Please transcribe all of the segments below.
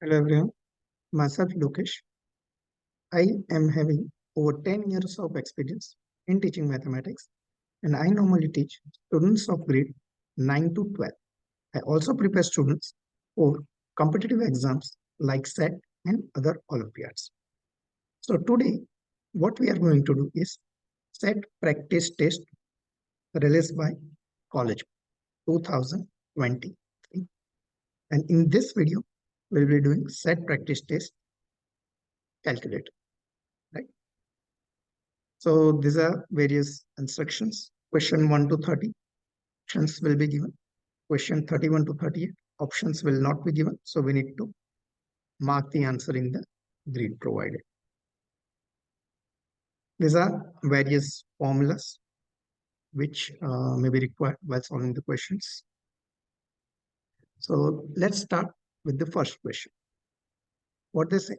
Hello everyone, myself Lokesh. I am having over 10 years of experience in teaching mathematics, and I normally teach students of grade 9 to 12. I also prepare students for competitive exams like SET and other Olympiads. So today, what we are going to do is SET practice test released by College 2023. And in this video, we'll be doing SET practice test calculator. Right? So these are various instructions. Question 1 to 30, options will be given. Question 31 to 38, options will not be given. So we need to mark the answer in the grid provided. These are various formulas which may be required while solving the questions. So let's start with the first question. What they say,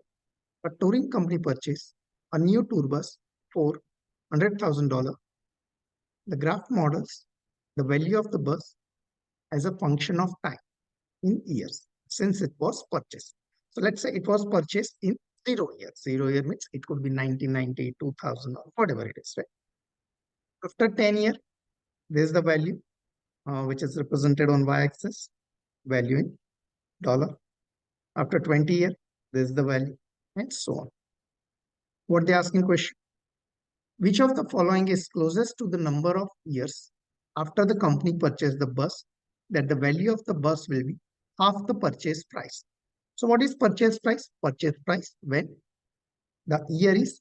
a touring company purchased a new tour bus for $100,000. The graph models the value of the bus as a function of time in years since it was purchased. So let's say it was purchased in 0 years. 0 year means it could be 1990, 2000 or whatever it is, right? After 10 years, there's the value which is represented on y-axis, value in dollar. After 20 years, there's the value and so on. What they're asking question, which of the following is closest to the number of years after the company purchased the bus that the value of the bus will be half the purchase price? So what is purchase price? Purchase price when the year is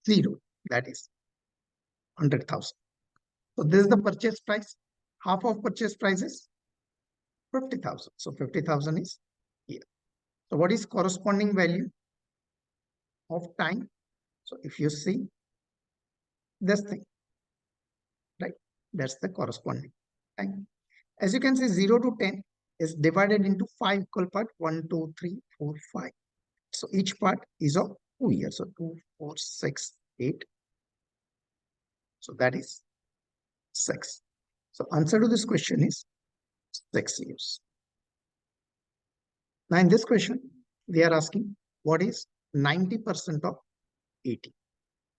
0, that is 100,000. So this is the purchase price. Half of purchase price is 50,000. So 50,000 is here. So what is corresponding value of time? So if you see this thing, right, that's the corresponding time. As you can see, 0 to 10 is divided into 5 equal parts, 1, 2, 3, 4, 5. So each part is of 2 years. So 2, 4, 6, 8. So that is 6. So answer to this question is 6 years. Now in this question, they are asking what is 90% of 80.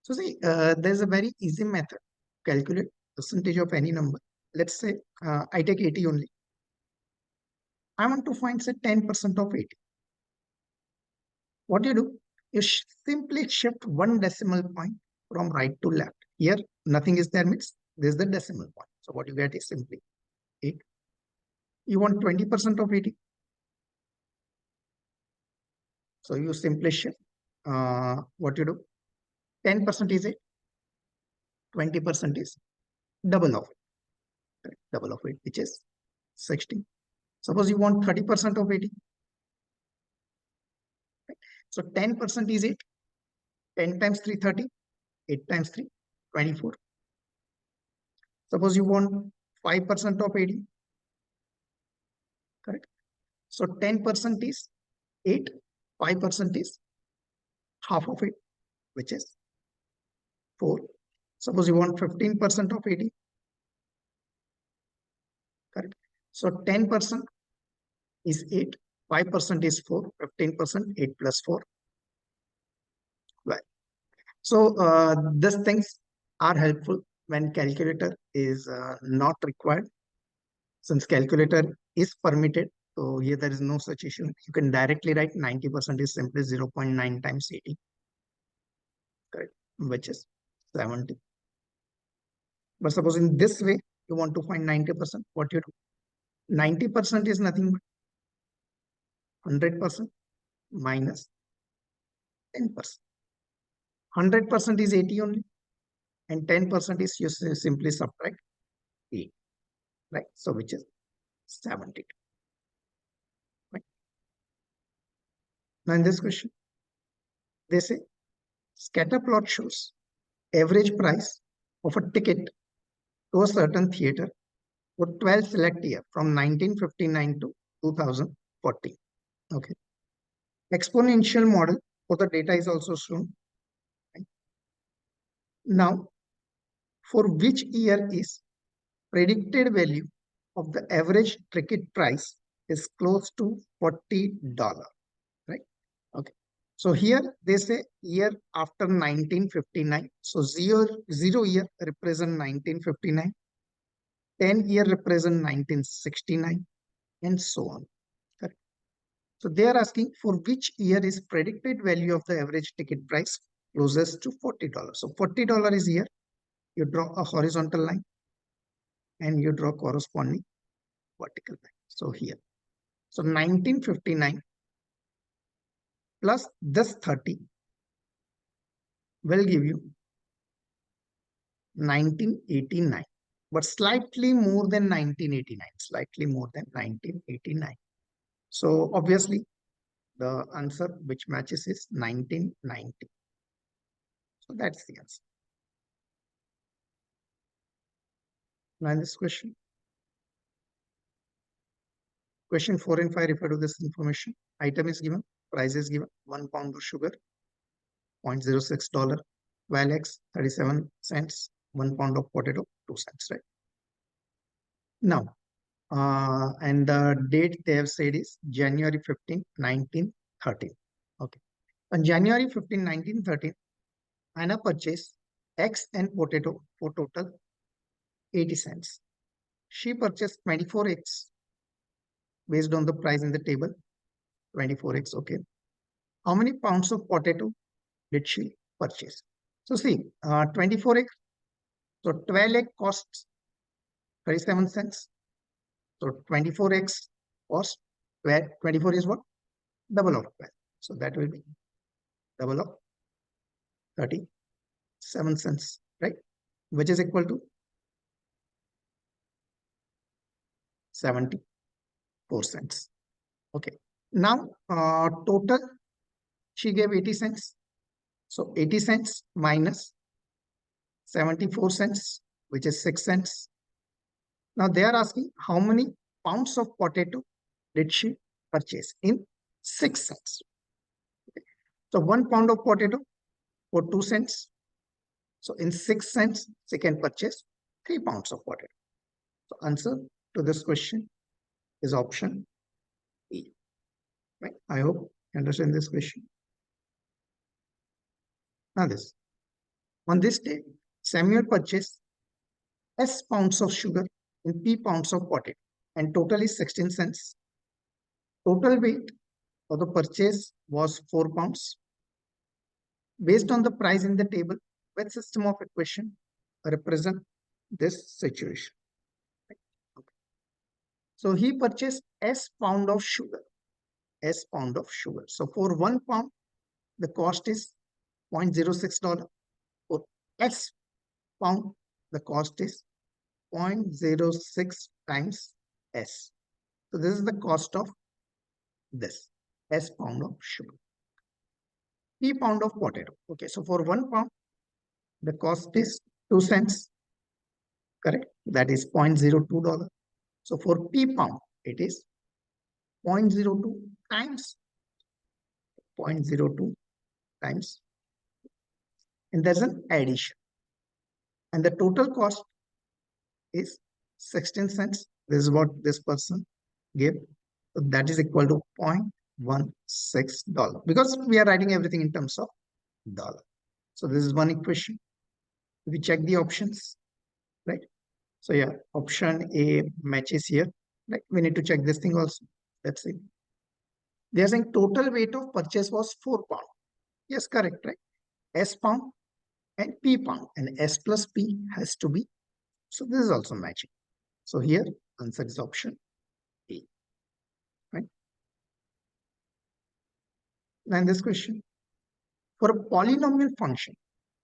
So see, there's a very easy method to calculate percentage of any number. Let's say I take 80 only. I want to find say 10% of 80. What you do, you simply shift one decimal point from right to left. Here, nothing is there means this is the decimal point. So what you get is simply 8. You want 20% of 80. So you simply shift. What you do, 10% is 8. 20% is double of it. Correct? Double of it, which is 60. Suppose you want 30% of 80. Right? So 10% is 8. 10 times 3, 30. 8 times 3, 24. Suppose you want 5% of 80. Correct? So 10% is 8. 5% is half of it, which is 4. Suppose you want 15% of 80. Correct? So 10% is 8. 5% is 4. 15%, 8 plus 4. Right. So these things are helpful when calculator is not required. Since calculator is permitted, so here there is no such issue. You can directly write 90% is simply 0.9 times 80. Correct? Which is 70. But suppose in this way, you want to find 90%, what you do? 90% is nothing but 100% minus 10%. 100% is 80 only, and 10% is you simply subtract 8, right? So which is 72. Right? Now in this question, they say scatter plot shows average price of a ticket to a certain theater for 12 select year from 1959 to 2014. Okay. Exponential model for the data is also shown. Right? Now, for which year is predicted value of the average ticket price is close to $40, right? So here they say year after 1959. So zero year represent 1959, 10 year represent 1969, and so on. Correct. So they are asking for which year is predicted value of the average ticket price closest to $40. So $40 is here. You draw a horizontal line and you draw corresponding vertical line. So here. So 1959 plus this 30 will give you 1989, but slightly more than 1989, slightly more than 1989. So obviously the answer which matches is 1990. So that's the answer. Now in this question, question 4 and 5 refer to this information. Item is given, price is given, 1 pound of sugar, $0.06, 12x, 37 cents, 1 pound of potato, 2 cents, right? Now, and the date they have said is January 15, 1913. Okay. On January 15, 1913, Anna purchased eggs and potato for total 80 cents. She purchased 24 eggs based on the price in the table, 24 eggs, okay. How many pounds of potato did she purchase? So see, 24 eggs, so 12 egg costs 37 cents. So 24x cost, where 24 is what? Double of 12. So that will be double of 37 cents, right? Which is equal to 74 cents. Okay. Now, total, she gave 80 cents. So 80 cents minus 74 cents, which is 6 cents. Now they are asking how many pounds of potato did she purchase in 6 cents. Okay. So 1 pound of potato for 2 cents. So in 6 cents, she can purchase 3 pounds of potato. So answer to this question is option E. Right? I hope you understand this question. Now this. On this day, Samuel purchased S pounds of sugar and P pounds of potato, and total is 16 cents. Total weight of the purchase was 4 pounds. Based on the price in the table, which system of equation represent this situation? Right? Okay. So he purchased S pound of sugar. S pound of sugar. So for 1 pound, the cost is $0.06. For S pound, the cost is 0.06 times S. So this is the cost of this S pound of sugar. P pound of potato. Okay, so for 1 pound, the cost is 2 cents. Correct? That is $0.02. So for P pound, it is 0.02 times 0.02 times. And there's an addition. And the total cost is 16 cents. This is what this person gave. So that is equal to $0.16 because we are writing everything in terms of dollar. So this is one equation. We check the options, right? So yeah, option A matches here. Right? We need to check this thing also. Let's see. They are saying total weight of purchase was 4 pounds. Yes, correct, right? S pound and P pound, and S plus P has to be. So this is also matching. So here answer is option A. Right? Now in this question, for a polynomial function,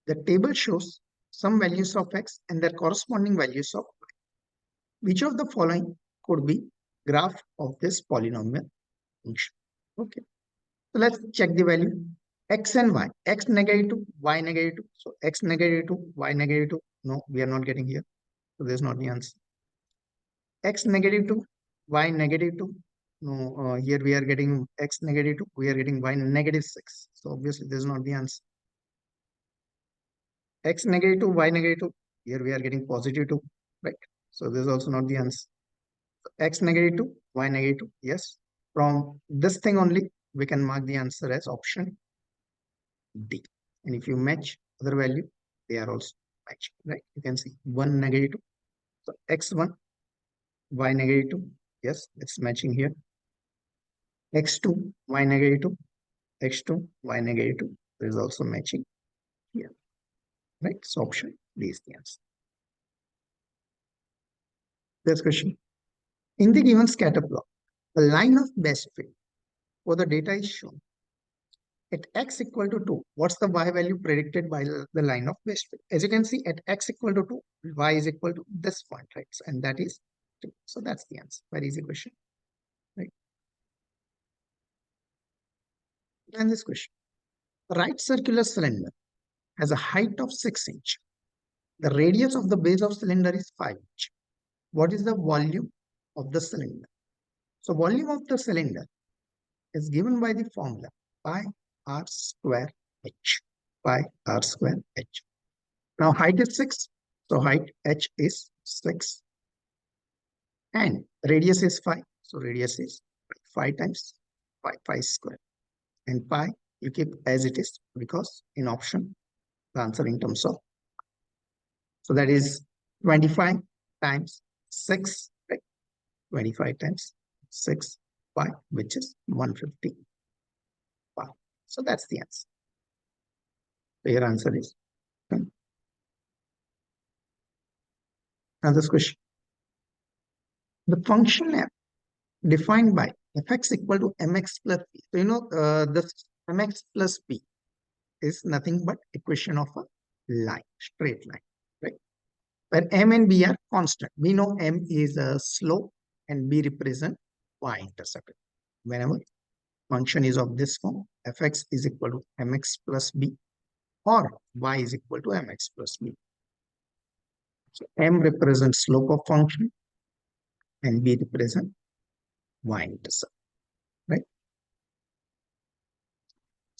the table shows some values of x and their corresponding values of y. Which of the following could be graph of this polynomial function? Okay. So let's check the value. X and y. X negative, y negative. So x negative, y negative. No, we are not getting here. So this is not the answer. X negative 2, y negative 2. No, here we are getting x negative 2, we are getting y negative 6. So obviously this is not the answer. X negative 2, y negative 2. Here we are getting positive 2, right? So this is also not the answer. So x negative 2, y negative 2. Yes. From this thing only, we can mark the answer as option D. And if you match other value, they are also matching, right? You can see 1 negative 2. So x1, y negative 2. Yes, it's matching here. x2, y negative 2. x2, y negative 2. There is also matching here, right? So option D is the answer. Next question. In the given scatter plot, the line of best fit for the data is shown. At x equal to 2, what's the y value predicted by the line of best fit? As you can see, at x equal to 2, y is equal to this point, right? And that is 2. So that's the answer. Very easy question, right? And this question. The right circular cylinder has a height of 6 inch. The radius of the base of cylinder is 5 inch. What is the volume of the cylinder? So volume of the cylinder is given by the formula pi r square h. Pi r square h. Now height is 6. So height h is 6. And radius is 5. So radius is 5 times 5 square. And pi you keep as it is because in option the answer in terms of. So that is 25 times 6. Right? 25 times 6 pi, which is 150 pi. So that's the answer. So your answer is. Now this question. The function f defined by fx equal to mx plus p. So you know this mx plus p is nothing but equation of a line, straight line, right? Where m and b are constant. We know m is a slope and b represent y-intercept. Whenever function is of this form, fx is equal to mx plus b or y is equal to mx plus b. So m represents slope of function and b represent y-intercept, right?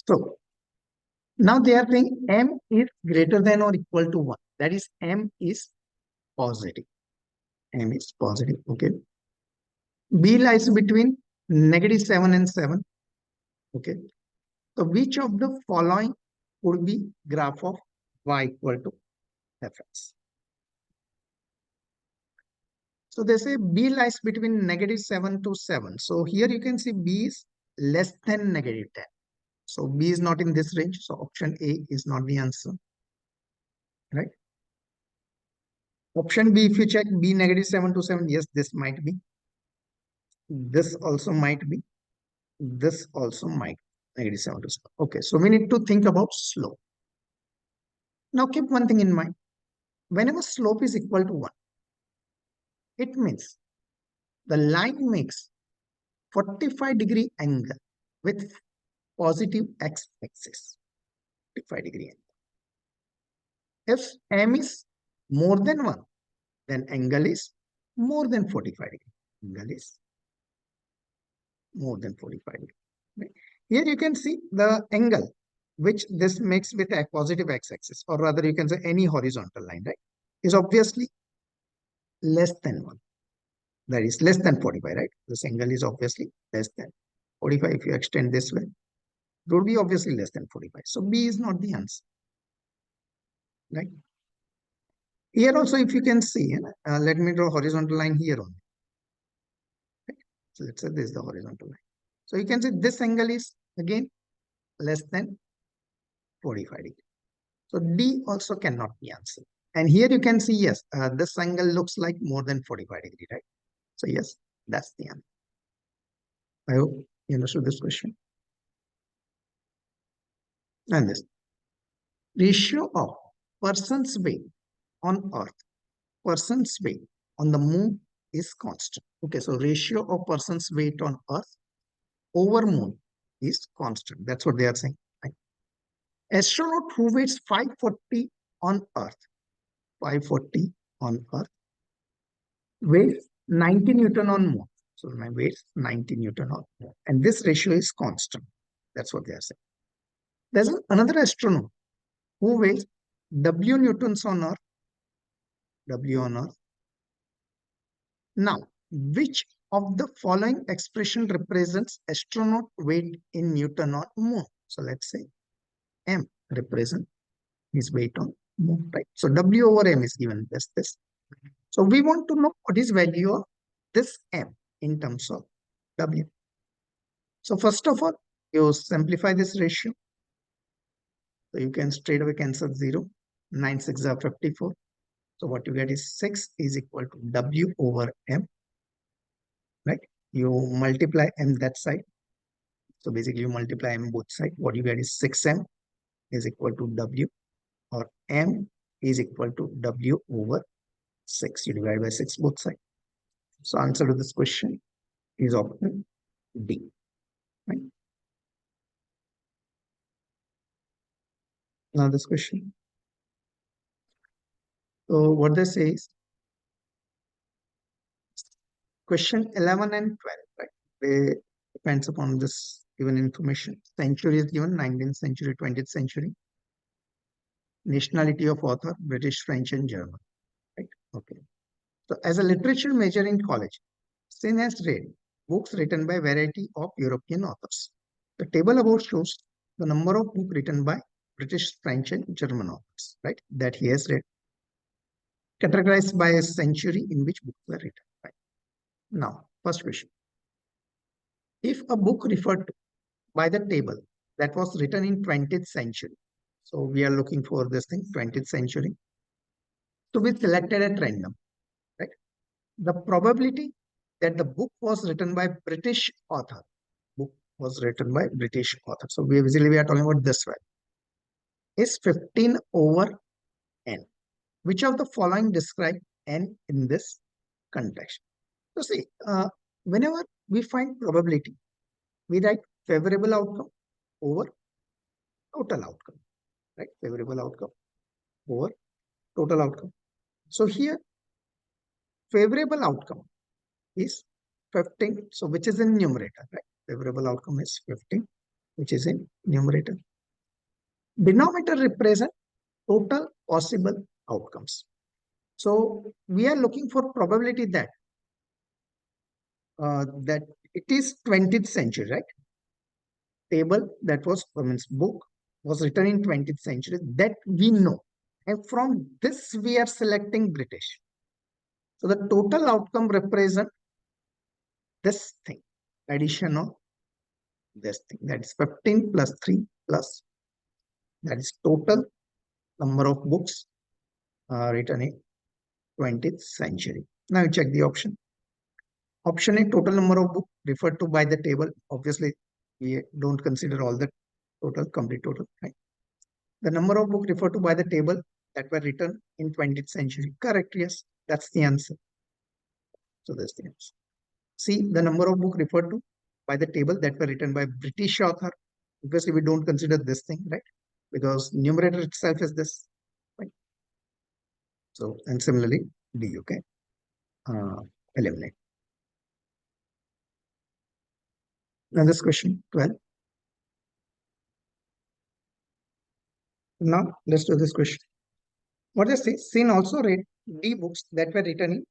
So now they are saying m is greater than or equal to 1. That is m is positive. M is positive, okay. B lies between -7 and 7, okay. So which of the following would be graph of y equal to fx? So they say B lies between -7 to 7. So here you can see B is less than -10. So B is not in this range. So option A is not the answer, right? Option B, if you check B -7 to 7, yes, this might be. This also might be. This also might be -7 to 7. Okay, so we need to think about slope. Now keep one thing in mind. Whenever slope is equal to 1, it means the line makes 45-degree angle with positive x-axis. 45-degree angle. If m is more than 1, then angle is more than 45 degrees. Angle is more than 45 degrees. Right? Here you can see the angle which this makes with a positive x-axis, or rather you can say any horizontal line, right, is obviously less than 1. That is less than 45, right? This angle is obviously less than 45. If you extend this way, it would be obviously less than 45. So B is not the answer, right? Here also, if you can see, let me draw horizontal line here only. Right? So let's say this is the horizontal line. So you can see this angle is again less than 45 degrees. So D also cannot be answered. And here you can see, yes, this angle looks like more than 45 degrees, right? So yes, that's the answer. I hope you understood this question. And this ratio of person's weight on Earth, person's weight on the moon is constant. Okay, so ratio of person's weight on Earth over moon is constant. That's what they are saying. Right? Astronaut who weighs 540 on Earth, 540 on Earth, weighs 90 Newton on moon. So my weight is 90 Newton on moon. And this ratio is constant. That's what they are saying. There's another astronaut who weighs W Newtons on Earth, W on Earth. Now, which of the following expression represents astronaut weight in Newton on moon? So let's say M represent his weight on move, right? So W over M is given as this. So we want to know what is value of this M in terms of W. So first of all, you simplify this ratio. So you can straight away cancel 0. 9 6 are 54. So what you get is 6 is equal to W over M, right? You multiply M that side. So basically you multiply M both sides. What you get is 6M is equal to W, or M is equal to W over 6. You divide by 6 both sides. So answer to this question is option D, right? Now this question. So what they say is question 11 and 12, right? They depends upon this given information. Century is given, 19th century, 20th century. Nationality of author, British, French, and German, right? Okay. So as a literature major in college, Sin has read books written by variety of European authors. The table above shows the number of books written by British, French, and German authors, right? That he has read, categorized by a century in which books were written, right? Now, first question. If a book referred to by the table that was written in 20th century, so we are looking for this thing, 20th century, to be selected at random, right? The probability that the book was written by British author, book was written by British author. So we are talking about this one, is 15 over n. Which of the following describe n in this context? So see, whenever we find probability, we write favorable outcome over total outcome, right? Favorable outcome over total outcome. So here, favorable outcome is 15, so which is in numerator, right? Favorable outcome is 15, which is in numerator. Denominator represent total possible outcomes. So we are looking for probability that that it is 20th century, right? Table that was, means book was written in 20th century, that we know. And from this we are selecting British. So the total outcome represent this thing, addition of this thing, that is 15 plus 3 plus, that is total number of books written in 20th century. Now you check the option. Option A, total number of books referred to by the table. Obviously, we don't consider all the total, complete total, right? The number of books referred to by the table that were written in 20th century. Correct, yes, that's the answer. So that's the answer. See, the number of books referred to by the table that were written by British author. Obviously, we don't consider this thing, right? Because numerator itself is this, right? So, and similarly, D, you can eliminate. Now this question, 12. Now, let's do this question. What does it say? Sin also read D books that were written in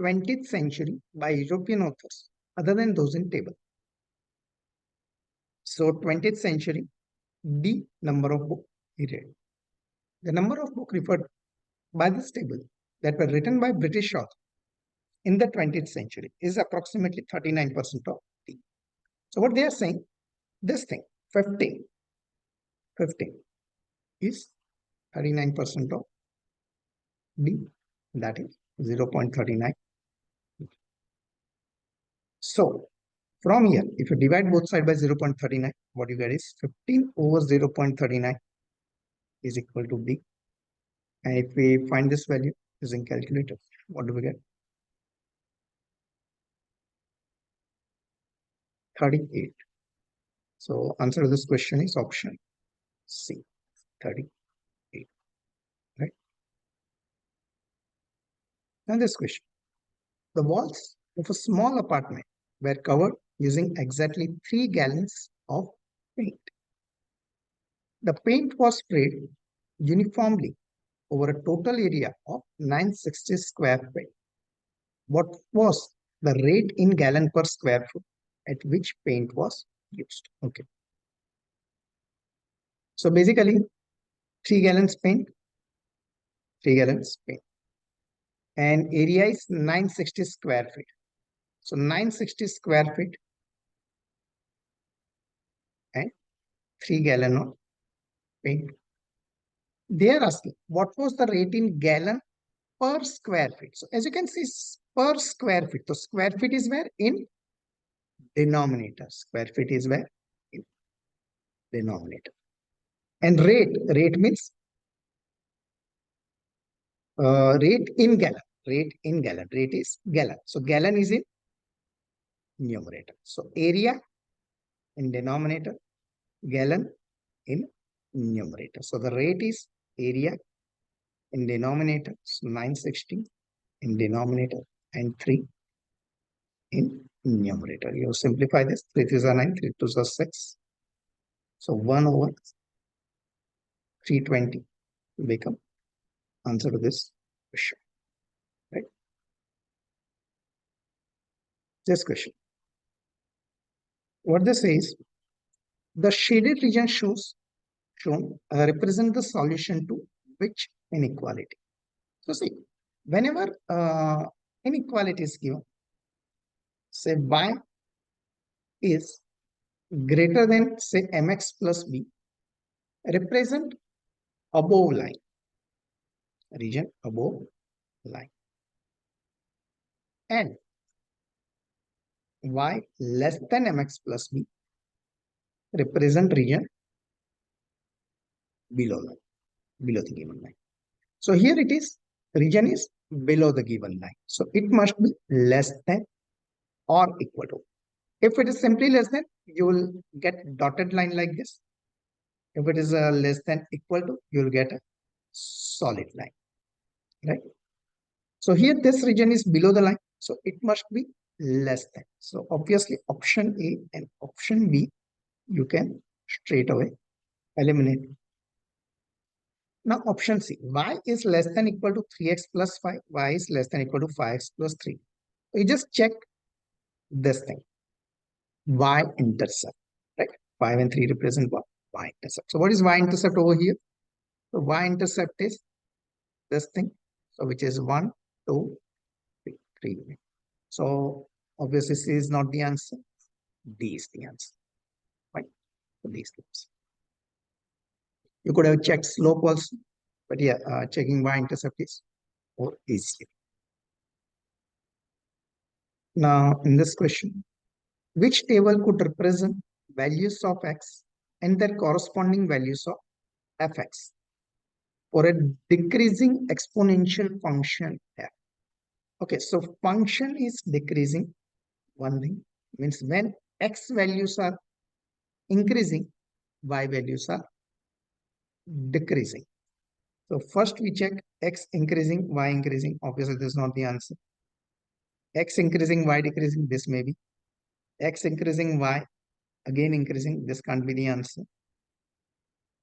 20th century by European authors, other than those in table. So 20th century, D number of book he read. The number of book referred by this table that were written by British authors in the 20th century is approximately 39% of D. So what they are saying, this thing, 15 is 39% of D, that is 0.39. So from here, if you divide both sides by 0.39, what you get is 15 over 0.39 is equal to D. And if we find this value using calculator, what do we get? 38. So answer to this question is option C, 38. Right? Now this question. The walls of a small apartment were covered using exactly 3 gallons of paint. The paint was sprayed uniformly over a total area of 960 square feet. What was the rate in gallon per square foot at which paint was used? Okay. So basically 3 gallons paint, 3 gallons paint, and area is 960 square feet. So 960 square feet and 3 gallon of paint. They are asking what was the rate in gallon per square feet. So as you can see, per square feet. So square feet is where? In denominator. Square feet is where? In denominator. And rate means rate in gallon. Rate in gallon. Rate is gallon. So gallon is in numerator. So area in denominator, gallon in numerator. So the rate is area in denominator, so 960 in denominator and 3 in numerator. You simplify this, 3 3s are 9, 3 2s are 6. So 1 over 320 will become answer to this question. Right? This question. What this says, the shaded region shown represent the solution to which inequality? So see, whenever inequality is given, say y is greater than say mx plus b, represent above line, region above line, and y less than mx plus b represent region below line, below the given line. So here it is, region is below the given line. So it must be less than or equal to. If it is simply less than, you will get dotted line like this. If it is less than equal to, you will get a solid line, right? So here this region is below the line, so it must be less than. So obviously option A and option B, you can straight away eliminate. Now option C, y is less than equal to 3x plus 5, y is less than equal to 5x plus 3. So you just check this thing, y-intercept, right? 5 and 3 represent what? Y-intercept. So what is y-intercept over here? So y-intercept is this thing, so which is 1, 2, 3, 3. So obviously C is not the answer, D is the answer, right? So these things. You could have checked slope also, but yeah, checking y-intercept is more easier. Now in this question, which table could represent values of x and their corresponding values of fx for a decreasing exponential function f? Okay, so function is decreasing. One thing means when x values are increasing, y values are decreasing. So first we check x increasing, y increasing. Obviously this is not the answer. X increasing, y decreasing, this may be. X increasing, y again increasing, this can't be the answer.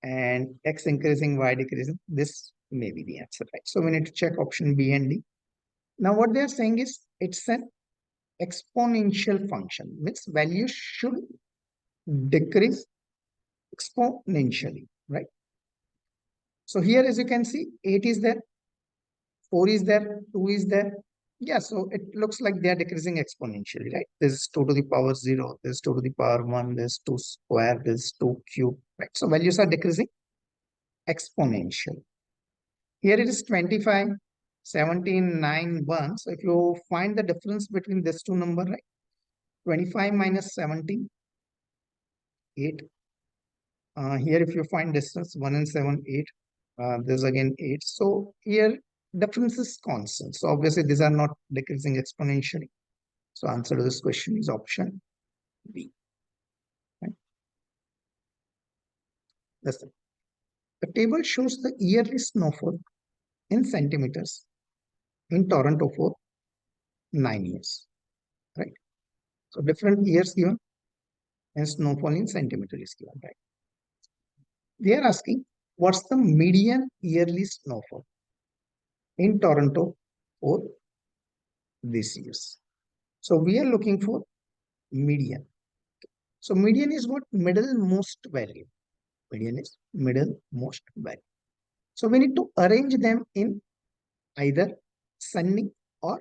And x increasing, y decreasing, this may be the answer, right? So we need to check option B and D. Now what they are saying is it's an exponential function, means value should decrease exponentially, right? So here as you can see, 8 is there, 4 is there, 2 is there. Yeah, so it looks like they are decreasing exponentially, right? This is 2 to the power 0, this is 2 to the power 1, this is 2 square, this is 2 cube, right? So values are decreasing exponential. Here it is 25, 17, 9, 1. So if you find the difference between these two numbers, right? 25 minus 17, 8. Here if you find distance, 1 and 7, 8. This again 8. So here difference is constant. So obviously these are not decreasing exponentially. So answer to this question is option B. Right? That's it. The table shows the yearly snowfall in centimeters in Toronto for 9 years. Right? So different years given and snowfall in centimeter is given. Right? They are asking what's the median yearly snowfall in Toronto for this years. So we are looking for median. So median is what? Middle most value. Median is middlemost value. So we need to arrange them in either ascending or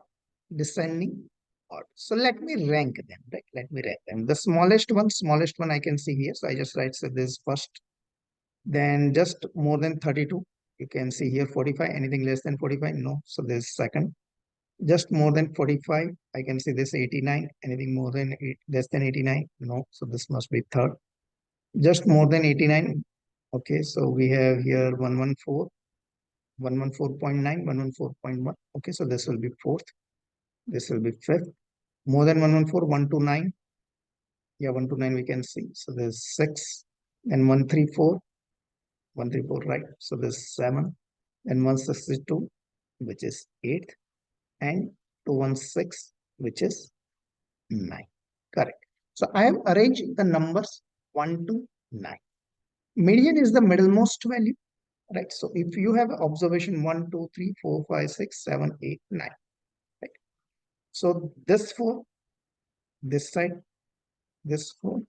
descending order. So let me rank them, right? Let me rank them. The smallest one I can see here. So I just write, so this first, then just more than 32. You can see here 45, anything less than 45, no. So this second, just more than 45, I can see this 89, anything more than less than 89, no. So this must be third. Just more than 89, okay. So we have here 114, 114.9, 114.1. Okay, so this will be fourth. This will be fifth. More than 114, 129. Yeah, 129 we can see. So there's six. And 134, 134, right? So there's seven. And 162, which is eighth. And 216, which is 9. Correct. So I am arranging the numbers 1 to 9. Median is the middlemost value, right? So if you have observation 1, 2, 3, 4, 5, 6, 7, 8, 9, right? So this 4, this side, this 4,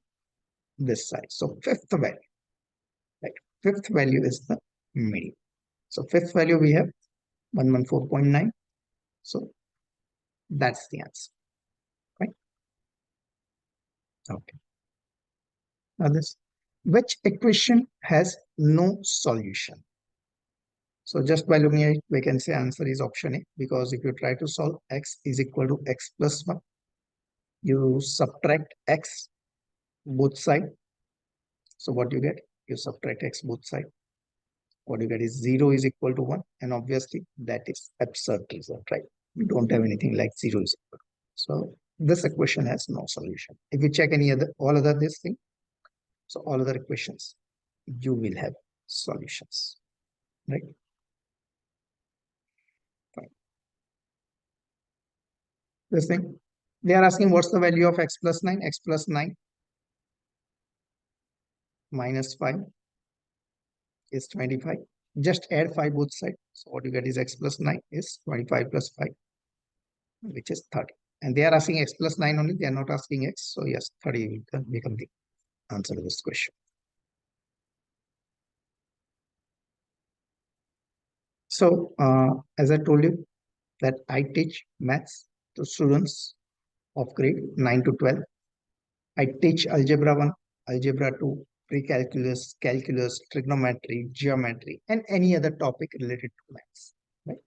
this side. So fifth value, right? Fifth value is the median. So fifth value we have 114.9. So that's the answer, right? Okay. Now this, which equation has no solution? So just by looking at it, we can say answer is option A, because if you try to solve x is equal to x plus 1, you subtract x both sides. So what you get? You subtract x both sides. What you get is 0 is equal to 1. And obviously that is absurd result, right? We don't have anything like 0 is equal to 1. So this equation has no solution. If you check any other, all other this thing, so all other equations, you will have solutions, right? Fine. This thing, they are asking what's the value of x plus 9? X plus 9 minus 5 is 25. Just add 5 both sides. So what you get is x plus 9 is 25 plus 5, which is 30. And they are asking x plus 9 only. They are not asking x. So yes, 30 will become the answer to this question. So as I told you that I teach maths to students of grade 9 to 12. I teach Algebra 1, Algebra 2, pre-calculus, calculus, trigonometry, geometry, and any other topic related to maths. Right?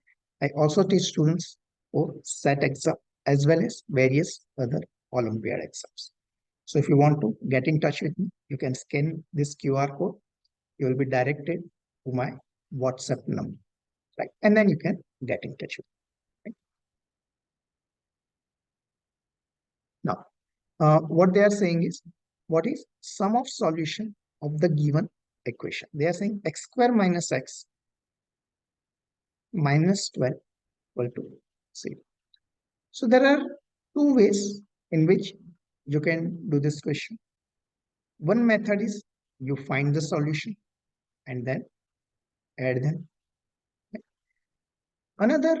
I also teach students for SET exam as well as various other Olympiad exams. So if you want to get in touch with me, you can scan this QR code. You will be directed to my WhatsApp number, right? And then you can get in touch with me. Right? Now, what they are saying is, what is sum of solution of the given equation? They are saying x square minus x minus 12 equal to 0. So there are two ways in which you can do this question. One method is you find the solution and then add them. Another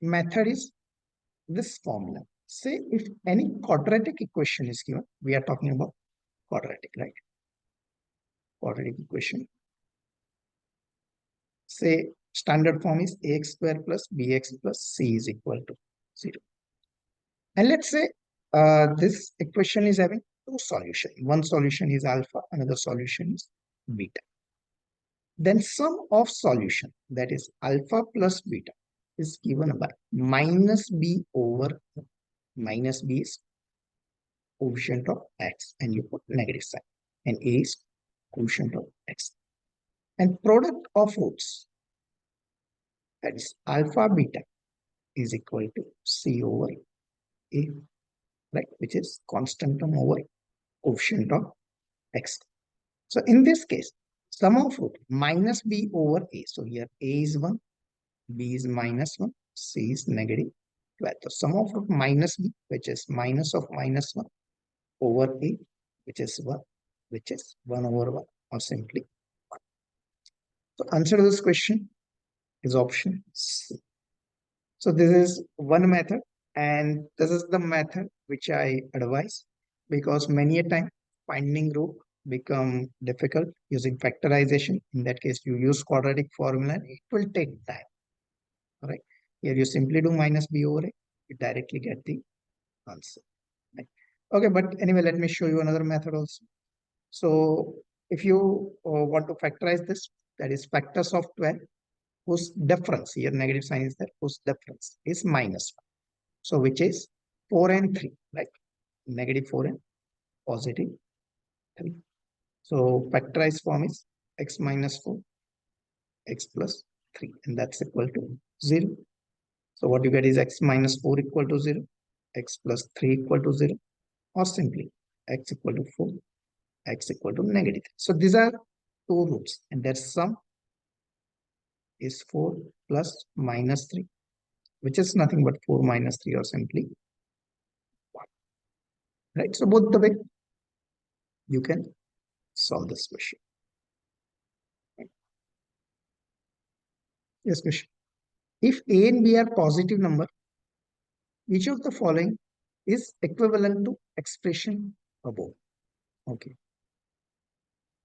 method is this formula. Say if any quadratic equation is given, we are talking about quadratic, right? Quadratic equation. Say standard form is ax square plus bx plus c is equal to 0. And let's say this equation is having two solutions. One solution is alpha, another solution is beta. Then sum of solution, that is alpha plus beta, is given by minus b over minus b is coefficient of x, and you put negative sign, and a is coefficient of x. And product of roots, that is alpha beta, is equal to c over a, right, which is constant term over coefficient of x. So in this case, sum of root minus b over a. So here a is 1, b is minus 1, c is negative 12. So sum of root minus b, which is minus of minus 1 over a, which is 1, which is 1 over 1, or simply 1. So answer to this question is option C. So this is one method, and this is the method which I advise, because many a time finding root become difficult using factorization. In that case, you use quadratic formula and it will take time. All right. Here you simply do minus b over a, you directly get the answer. Right. Okay, but anyway, let me show you another method also. So if you want to factorize this, that is factors of 12, whose difference, here negative sign is there, whose difference is minus 1. So which is 4 and 3, like negative 4 and positive 3. So factorized form is x minus 4, x plus 3, and that's equal to 0. So what you get is x minus 4 equal to 0, x plus 3 equal to 0, or simply x equal to 4, x equal to negative 3. So these are two roots, and their sum is 4 plus minus 3, which is nothing but 4 minus 3, or simply 1. Right? So both the way you can solve this question. Right? Yes, question. If a and b are positive number, which of the following is equivalent to expression above? Okay.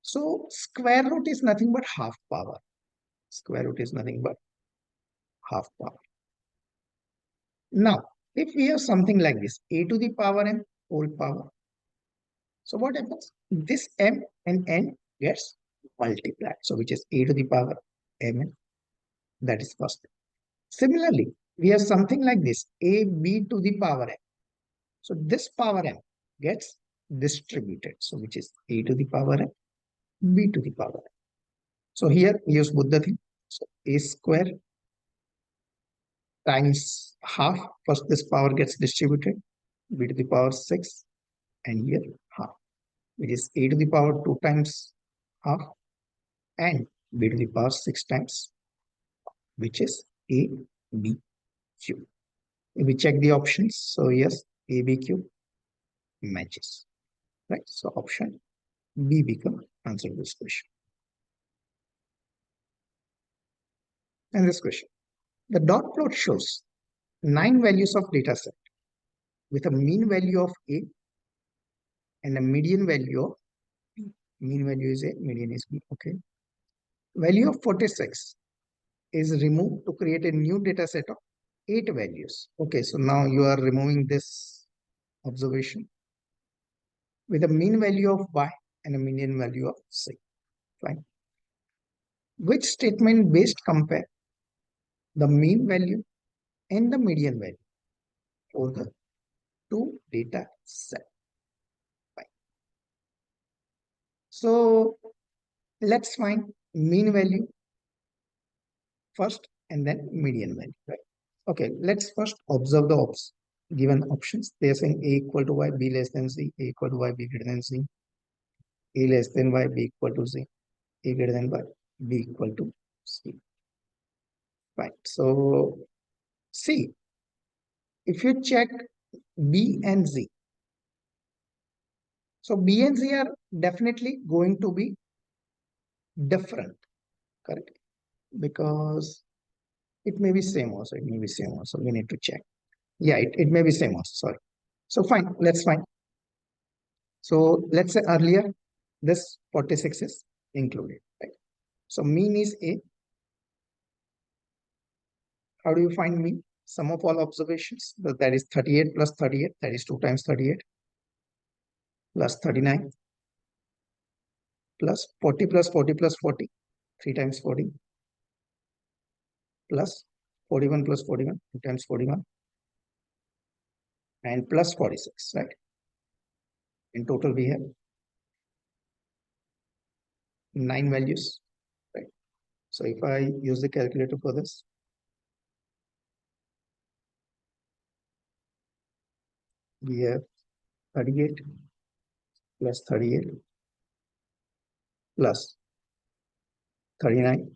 So square root is nothing but half power. Square root is nothing but half power. Now, if we have something like this, a to the power m whole power. So what happens? This m and n gets multiplied. So which is a to the power mn. That is first. Similarly, we have something like this, a b to the power m. So this power m gets distributed. So which is a to the power m, b to the power m. So here we use both the thing. So a square times half. First this power gets distributed, b to the power 6, and here half, which is a to the power 2 times half, and b to the power 6 times, which is a b cube. If we check the options, so yes, a b cube matches, right? So option B become answer to this question. And this question, the dot plot shows 9 values of data set with a mean value of A and a median value of B. Mean value is A, median is B. Okay. Value of 46 is removed to create a new data set of 8 values. Okay, so now you are removing this observation with a mean value of Y and a median value of C. Fine. Which statement best compare the mean value and the median value for the two data set? Fine. So let's find mean value first and then median value, right? Okay, let's first observe the given options. They are saying a equal to y, b less than c, a equal to y, b greater than c, a less than y, b equal to c, a greater than y, b equal to c. Right. So see, if you check b and z, so b and z are definitely going to be different, correct? Because it may be same also, it may be same also. We need to check. Yeah, it may be same also, sorry. So fine, let's find. So let's say earlier this 46 is included, right? So mean is A. How do you find mean? Sum of all observations, that is 38 plus 38, that is 2 times 38, plus 39, plus 40 plus 40 plus 40, 3 times 40, plus 41 plus 41, 2 times 41, and plus 46, right? In total we have 9 values, right? So if I use the calculator for this, we have 38 plus 38 plus 39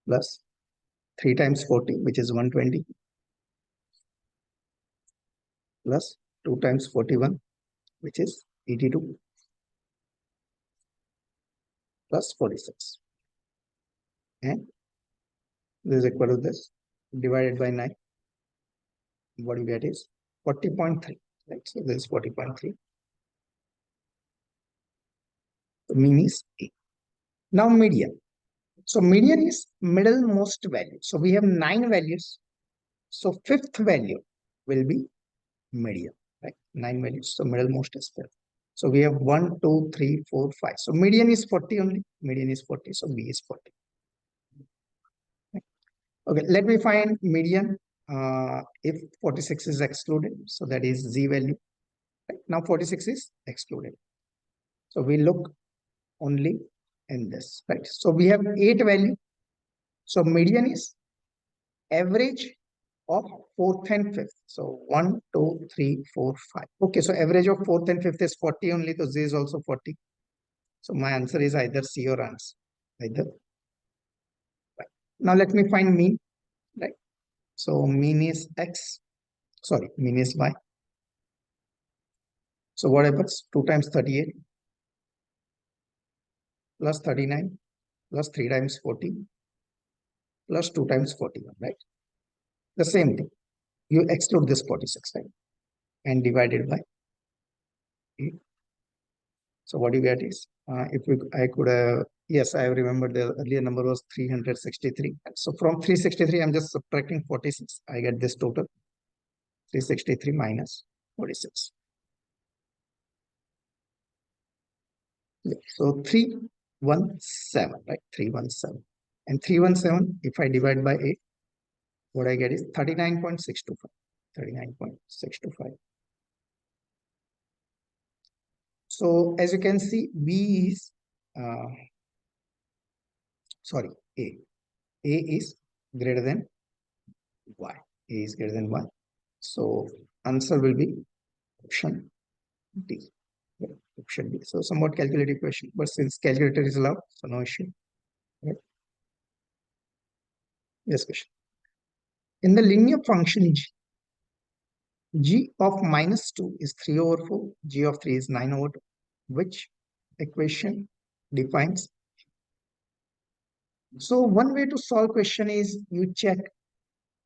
plus 3 times 40, which is 120, plus 2 times 41, which is 82, plus 46. And this is equal to this, divided by 9. What you get is 40.3, right? So this is 40.3. The mean is A. Now median. So median is middlemost value. So we have 9 values. So fifth value will be median, right? 9 values. So middlemost is fifth. So we have 1, 2, 3, 4, 5. So median is 40 only. Median is 40. So B is 40. Okay, let me find median if 46 is excluded. So that is Z value. Right? Now 46 is excluded. So we look only in this, right? So we have 8 value. So median is average of fourth and fifth. So 1, 2, 3, 4, 5. Okay, so average of fourth and fifth is 40 only. So Z is also 40. So my answer is either C or answer. Either. Right. Now let me find mean. Right. So mean is X. Sorry, mean is Y. So what happens? 2 times 38 plus 39 plus 3 times 40 plus 2 times 41, right? The same thing. You exclude this 46, right? And divide it by 8. So what you get is, I could have, yes, I remember the earlier number was 363. So from 363, I'm just subtracting 46. I get this total, 363 minus 46. Yeah. So 317, right? 317. And 317, if I divide by 8, what I get is 39.625. 39.625. So as you can see, B is, sorry, A. A is greater than Y. A is greater than Y. So answer will be option D. Right? Option D. So somewhat calculative question, but since calculator is allowed, so no issue. Right? Yes, question. In the linear function G of minus 2 is 3 over 4. G of 3 is 9 over 2. Which equation defines? So one way to solve question is you check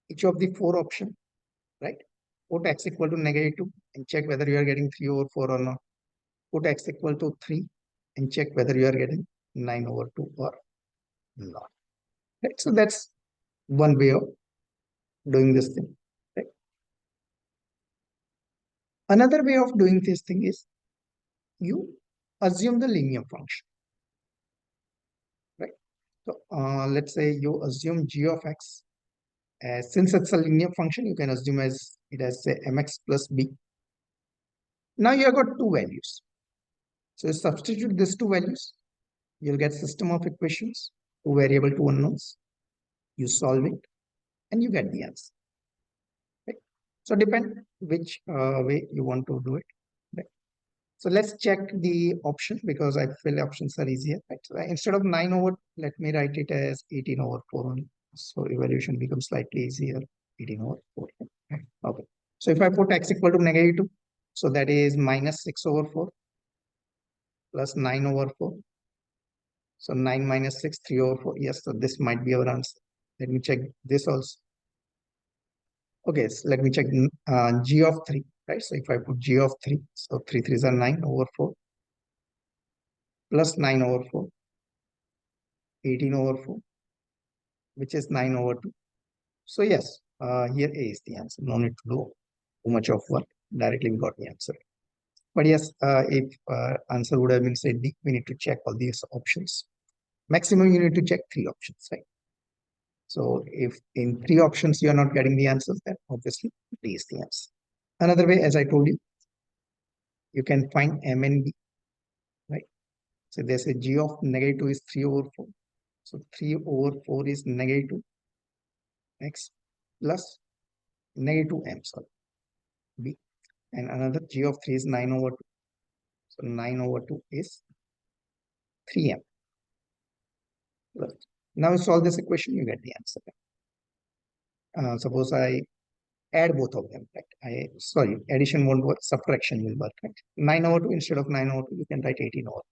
each of the 4 options, right? Put x equal to -2 and check whether you are getting 3 over 4 or not. Put x equal to 3 and check whether you are getting 9 over 2 or not. Right? So that's one way of doing this thing. Right? Another way of doing this thing is you assume the linear function. Right? So let's say you assume g of x. Since it's a linear function, you can assume as it as say mx plus b. Now you have got two values. So you substitute these two values, you'll get system of equations, two variable, two unknowns. You solve it, and you get the answer. Right? So depend which way you want to do it. Right? So let's check the option because I feel options are easier. Right? So instead of 9 over, let me write it as 18 over 4 only. So evaluation becomes slightly easier. 18 over 4. Right? Okay. So if I put x equal to -2, so that is minus 6 over 4 plus 9 over 4. So 9 minus 6, 3 over 4. Yes, so this might be our answer. Let me check this also. Okay, so let me check g of 3, right? So if I put g of 3, so 3 3s are 9 over 4 plus 9 over 4, 18 over 4, which is 9 over 2. So yes, here A is the answer. No need to do too much of work. Directly we got the answer. But yes, if answer would have been said D, we need to check all these options. Maximum you need to check 3 options, right? So if in 3 options you are not getting the answers, then obviously D is the answer. Another way, as I told you, you can find M and B, right? So there's a G of -2 is 3 over 4. So 3 over 4 is -2 x plus -2m, sorry, B. And another G of 3 is 9 over 2. So 9 over 2 is 3m. Plus. Now you solve this equation, you get the answer. Suppose I add both of them, right? Sorry, addition won't work, subtraction will work, right? 9 over 2 instead of 9 over 2, you can write 18 over.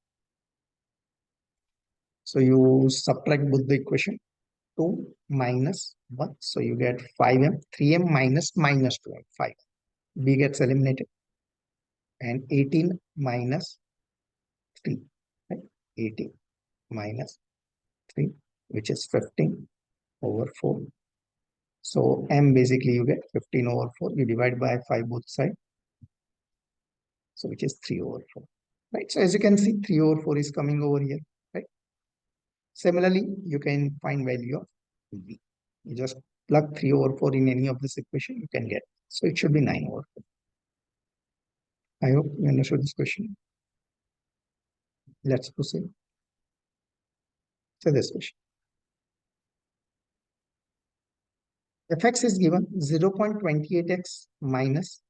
So you subtract both the equation, 2 minus 1. So you get 5m, 3m minus -2m, 5. B gets eliminated. And 18 minus 3, right? 80 minus 3, which is 15 over 4. So m basically you get 15 over 4. You divide by 5 both sides. So which is 3 over 4. Right. So as you can see, 3 over 4 is coming over here. Right. Similarly, you can find value of v. You just plug 3 over 4 in any of this equation, you can get. So it should be 9 over 4. I hope you understood this question. Let's proceed. So this question. Fx is given 0.28x minus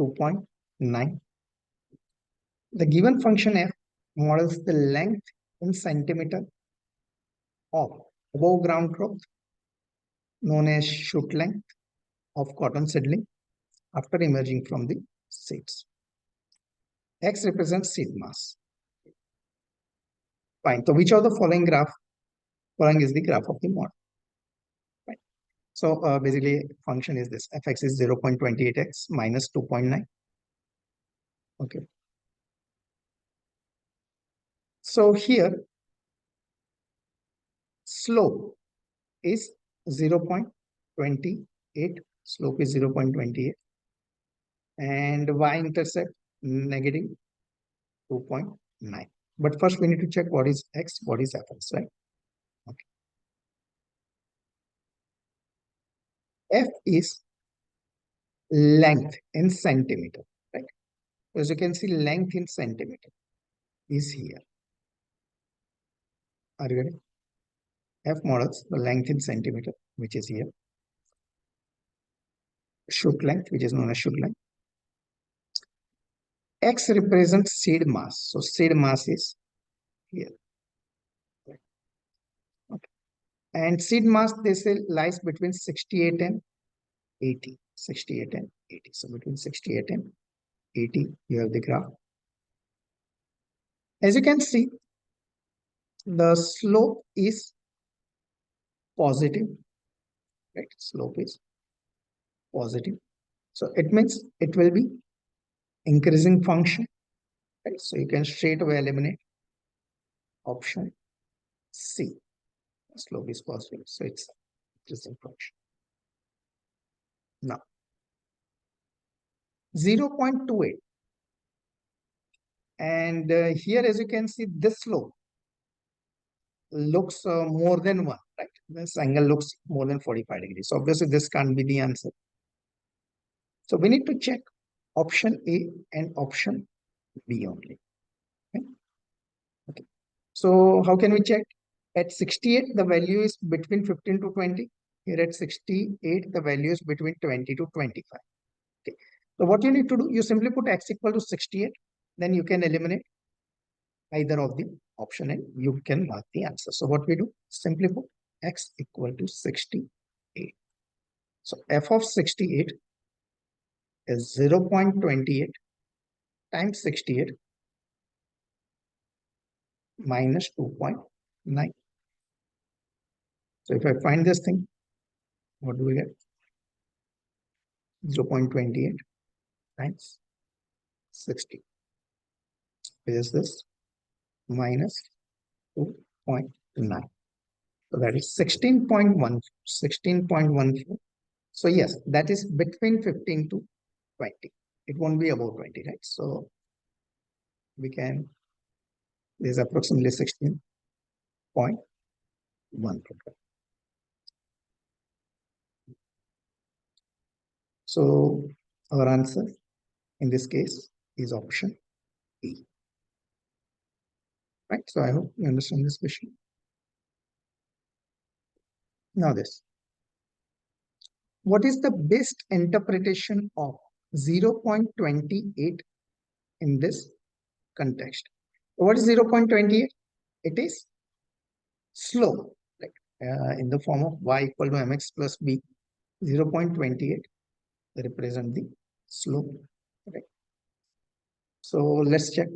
2.9. The given function f models the length in centimeter of above ground truth, known as shoot length of cotton seedling after emerging from the seeds. X represents seed mass. Fine. So which of the following is the graph of the model? Fine. So basically function is this. Fx is 0.28x minus 2.9. Okay. So here slope is 0.28. Slope is 0.28. And y-intercept negative 2.9. But first we need to check what is x, what is fx, right? Okay. F is length in centimeter, right? As you can see, length in centimeter is here. Are you ready? F models the length in centimeter, which is here. Shoot length, which is known as shoot length. X represents seed mass. So seed mass is here. Okay. And seed mass, they say, lies between 68 and 80. 68 and 80. So between 68 and 80, you have the graph. As you can see, the slope is positive, right? Slope is positive. So it means it will be increasing function, right? So you can straight away eliminate option C. The slope is positive, so it's increasing function. Now, 0.28. And here, as you can see, this slope looks more than 1, right? This angle looks more than 45 degrees. So obviously, this can't be the answer. So we need to check option A and option B only. Okay. Okay. So how can we check? At 68, the value is between 15 to 20. Here at 68, the value is between 20 to 25. Okay. So what you need to do, you simply put x equal to 68. Then you can eliminate either of the option and you can mark the answer. So what we do, simply put x equal to 68. So f of 68 is 0.28 times 68 minus 2.9. So if I find this thing, what do we get? 0.28 times 60 is this minus 2.9. So that is 16.1. 16.14. So yes, that is between 15 to 20. It won't be above 20, right? So we can, this is approximately 16.1. So our answer in this case is option E. Right? So I hope you understand this question. Now this. What is the best interpretation of 0.28 in this context? What is 0.28? It is slope, like in the form of y equal to mx plus b. 0.28 represent the slope. Right? So let's check.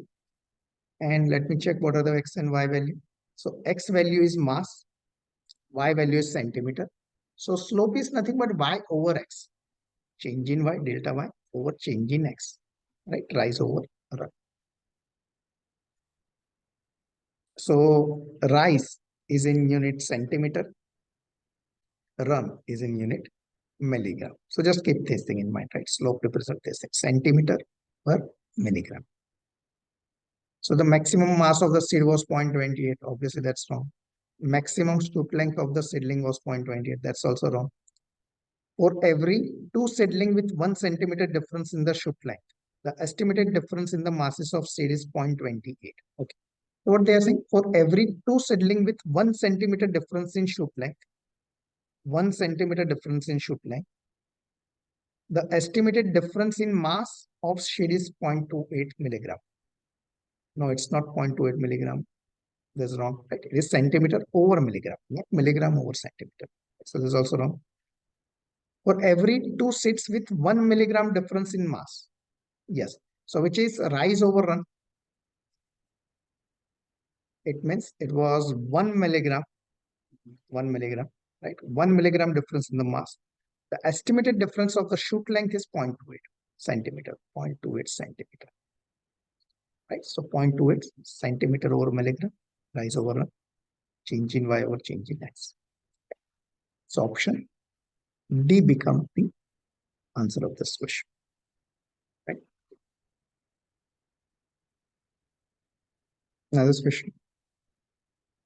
And let me check what are the x and y value. So x value is mass, y value is centimeter. So slope is nothing but y over x. Change in y, delta y over change in x. Right? Rise over run. So rise is in unit centimeter, run is in unit milligram. So just keep this thing in mind, right? Slope represent this thing, centimeter per milligram. So the maximum mass of the seed was 0.28. Obviously, that's wrong. Maximum shoot length of the seedling was 0.28. That's also wrong. For every two seedling with 1 centimeter difference in the shoot length, the estimated difference in the masses of seed is 0.28. Okay. So what they are saying, for every two seedling with 1 centimeter difference in shoot length, 1 centimeter difference in shoot length, the estimated difference in mass of seed is 0.28 milligram. No, it's not 0.28 milligram. That's wrong. Right? It is centimeter over milligram, not milligram over centimeter. So this is also wrong. For every two seeds with 1 milligram difference in mass. Yes. So which is rise over run. It means it was 1 milligram, 1 milligram, right? 1 milligram difference in the mass. The estimated difference of the shoot length is 0.28 centimeter, 0.28 centimeter, right? So 0.28 centimeter over milligram, rise over run, change in Y over change in X. So option D becomes the answer of this question, right? Now this question.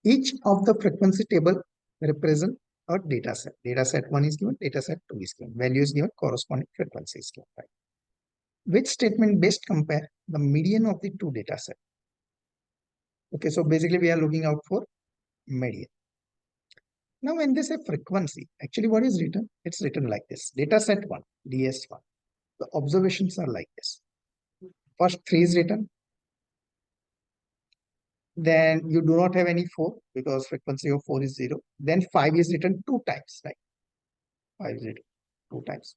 Each of the frequency table represent a data set. Data set 1 is given, data set 2 is given. Value is given, corresponding frequency is given, right? Which statement best compare the median of the two data set? Okay, so basically we are looking out for median. Now when they say frequency, actually what is written? It's written like this. Data set 1, DS1. The observations are like this. First 3 is written. Then you do not have any 4 because frequency of 4 is 0. Then 5 is written 2 times, right? 5 is written 2 times.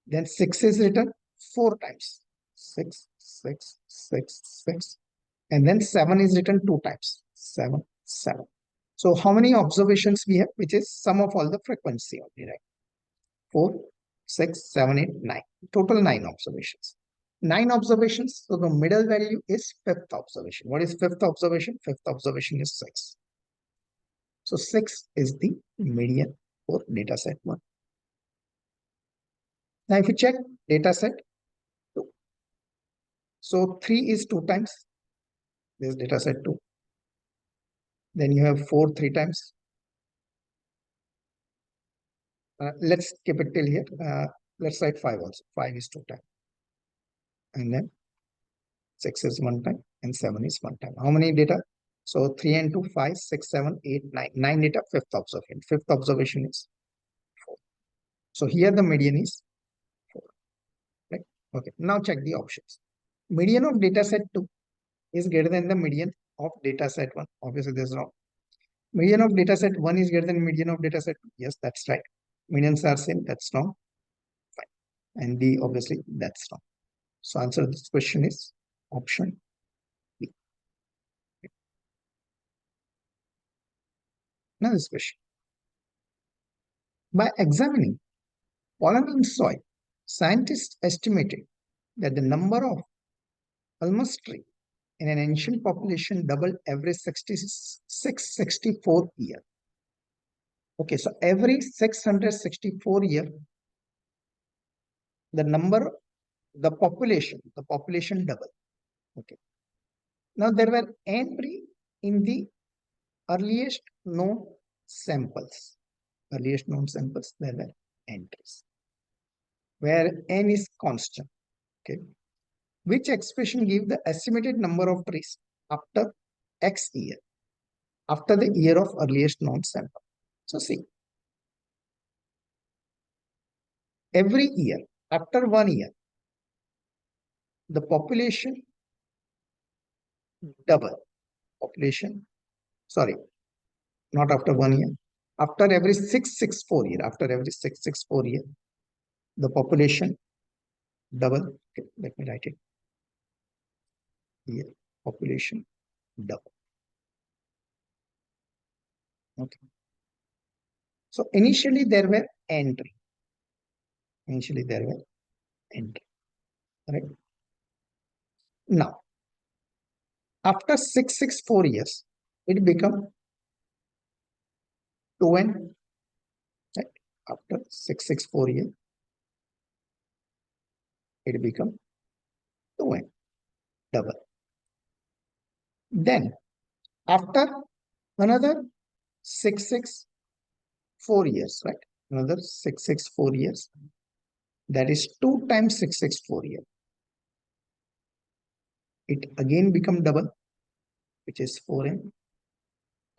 Then 6 is written 4 times. 6, 6, 6, 6. And then 7 is written 2 times. 7, 7. So how many observations we have, which is sum of all the frequency only, right? 4, 6, 7, 8, 9. Total 9 observations. 9 observations. So the middle value is 5th observation. What is 5th observation? 5th observation is 6. So 6 is the median for data set 1. Now if you check data set 2. So 3 is 2 times. This is data set 2. Then you have 4 3 times. Let's keep it till here. Let's write 5 also. 5 is 2 times. And then 6 is 1 time and 7 is 1 time. How many data? So 3 and 2, 5, 6, 7, 8, 9. 9 data, 5th observation. 5th observation is 4. So here the median is 4. Right? Okay. Now check the options. Median of data set 2 is greater than the median of data set 1. Obviously, this is wrong. Median of data set 1 is greater than median of data set 2. Yes, that's right. Medians are same. That's wrong. Fine. And D, obviously, that's wrong. So answer to this question is option B. Now this question. By examining pollen in soil, scientists estimated that the number of almond tree in an ancient population doubled every 64 years. Okay, so every 664 years, the number, the population double. Okay. Now there were entry in the earliest known samples. Earliest known samples, there were entries where n is constant. Okay. Which expression gives the estimated number of trees after X year, after the year of earliest known sample. So see, every year, after 1 year, the population double. Population, sorry, not after 1 year. After every 664 year, after every 664 year, the population double. Okay, let me write it. Here, population double. Okay. So initially there were entry. Initially there were entry. Right. Now, after 664 years, it become 2n, right? After 664 year, it become 2n, double. Then after another 664 years, right? Another 664 years, that is 2 times 664 year. It again become double, which is 4n.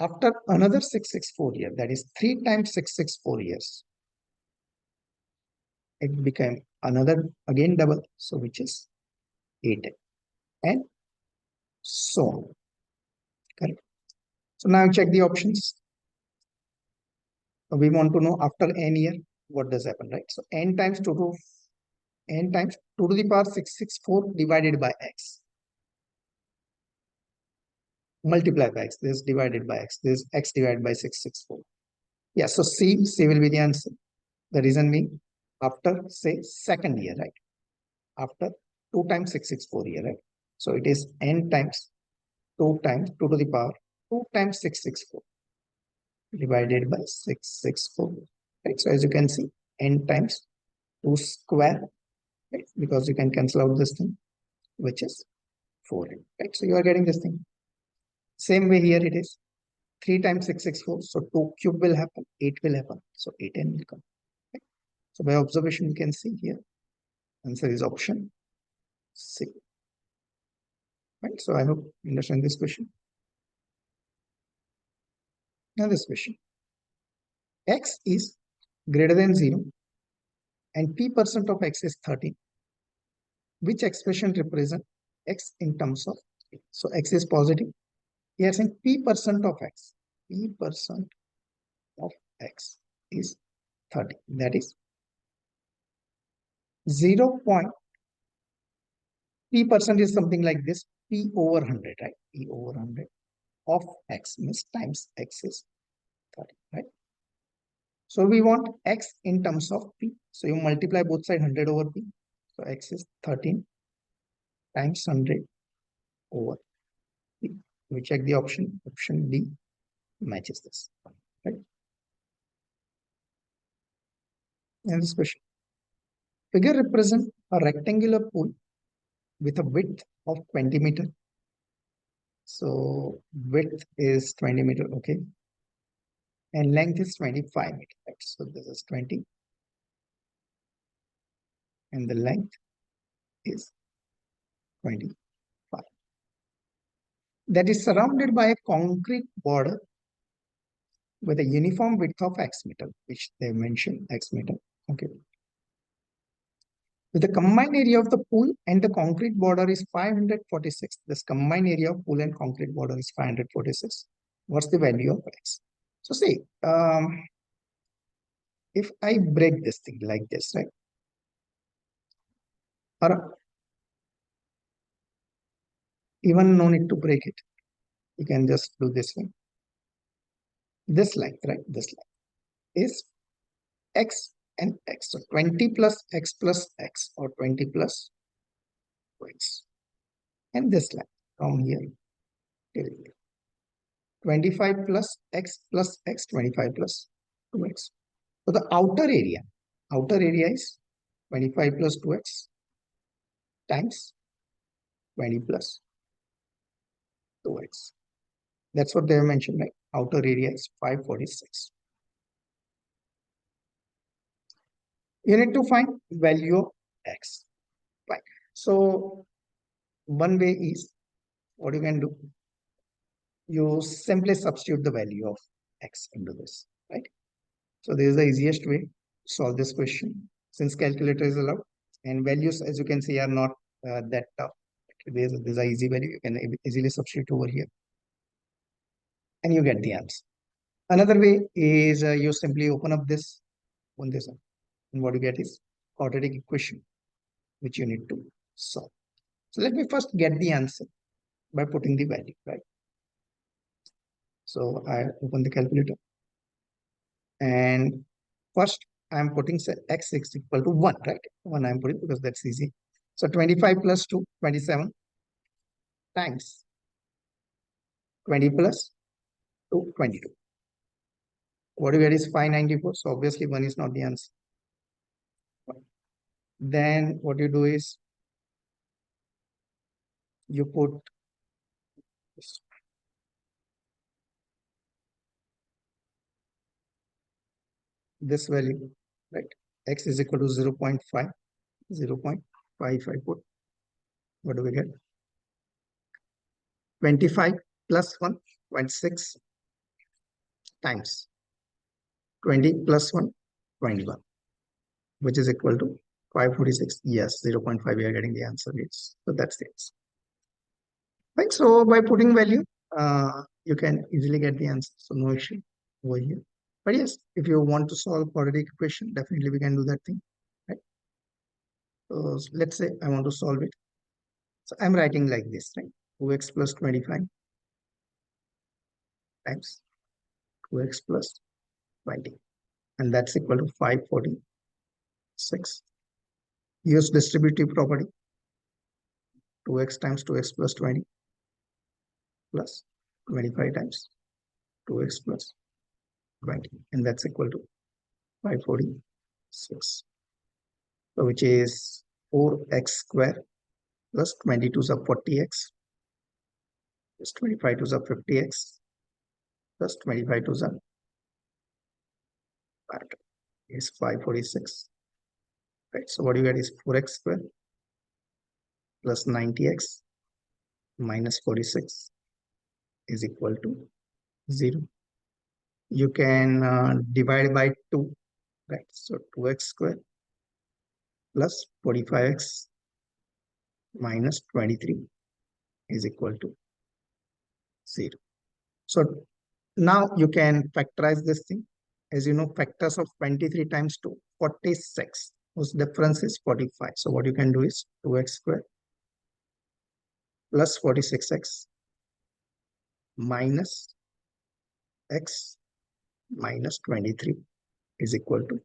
After another 664 year, that is 3 times 664 years, it became another again double, so which is 8n, and so on. Correct. So now check the options. We want to know after n year what does happen, right? So n times 2 to the power 664 divided by x, multiply by x. This is divided by x. This is x divided by 664. Yeah, so C will be the answer. The reason being, after say second year, right? After 2 times 664 year, right? So it is n times 2 times 2 to the power 2 times 664 divided by 664, right? So as you can see, n times 2 square, right? Because you can cancel out this thing, which is 4n, right? So you are getting this thing. Same way here it is 3 times 664, so 2 cube will happen, 8 will happen, so 8n will come, right? So by observation you can see here, answer is option C, right? So I hope you understand this question. Now this question, x is greater than 0 and p% of x is 30. Which expression represent x in terms of p? So x is positive. We are saying p% of x. P% of x is 30. That is 0. P% is something like this. P over 100, right? P over 100 of x means times x is 30, right? So we want x in terms of p. So you multiply both sides 100 over p. So x is 13 times 100 over p. We check the option. Option D matches this, right? And this question. Figure represents a rectangular pool with a width of 20 meter. So width is 20 meter, okay. And length is 25 meter, right? So this is 20. And the length is 25. That is surrounded by a concrete border with a uniform width of x meter, which they mentioned x meter, okay. With the combined area of the pool and the concrete border is 546. This combined area of pool and concrete border is 546. What's the value of x? So see, if I break this thing like this, right? Or even no need to break it. You can just do this one. This length, right? This length is x and x. So 20 plus x or 20 plus x. And this length from here till here. 25 plus x, 25 plus 2x. So the outer area is 25 plus 2x times 20 plus 2x. That's what they have mentioned, right? Outer area is 546. You need to find value of x, right? So one way is, what you can do, you simply substitute the value of x into this, right? So this is the easiest way to solve this question, since calculator is allowed and values, as you can see, are not that tough. There's an easy value, you can easily substitute over here and you get the answer. Another way is you simply open up this on this one, and what you get is quadratic equation which you need to solve. So let me first get the answer by putting the value, right? So I open the calculator and first I'm putting say x is equal to 1, right? 1 I'm putting because that's easy. So 25 plus 2, 27 times 20 plus to 22. What you get is 594. So obviously 1 is not the answer. Then what you do is you put this value, right? X is equal to 0 0.5, 0 0.5. If I put, what do we get? 25 plus 1, 26 times 20 plus 1, 21, which is equal to 546. Yes, 0 0.5, we are getting the answer. Yes. So that's the answer. Right. So by putting value, you can easily get the answer. So no issue over here. But yes, if you want to solve quadratic equation, definitely we can do that thing. Right. So let's say I want to solve it. So I'm writing like this, right? 2x plus 25 times 2x plus 20. And that's equal to 546. Use distributive property. 2x times 2x plus 20 plus 25 times 2x plus 20. And that's equal to 546. So which is 4x square plus 22 is 40x plus 25 to 50x plus 25 to 5 is 546. Right. So what you get is 4x square plus 90x minus 46 is equal to 0. You can divide by 2, right? So 2x square plus 45x minus 23 is equal to 0. So now you can factorize this thing. As you know, factors of 23 times 2, 46. Whose difference is 45. So what you can do is 2x square plus 46x minus x minus 23 is equal to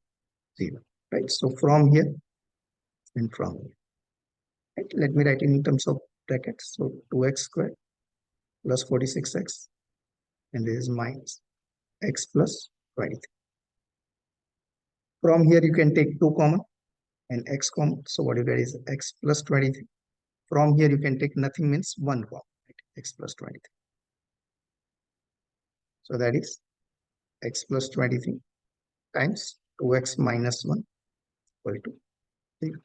0. Right? So from here and from here. Right? Let me write in terms of brackets. So 2x square plus 46x, and this is minus x plus 23. From here you can take 2 common and x common. So what you get is x plus 23. From here you can take nothing, means 1 common, right? X plus 23. So that is x plus 23 times 2x minus 1 equal to 0.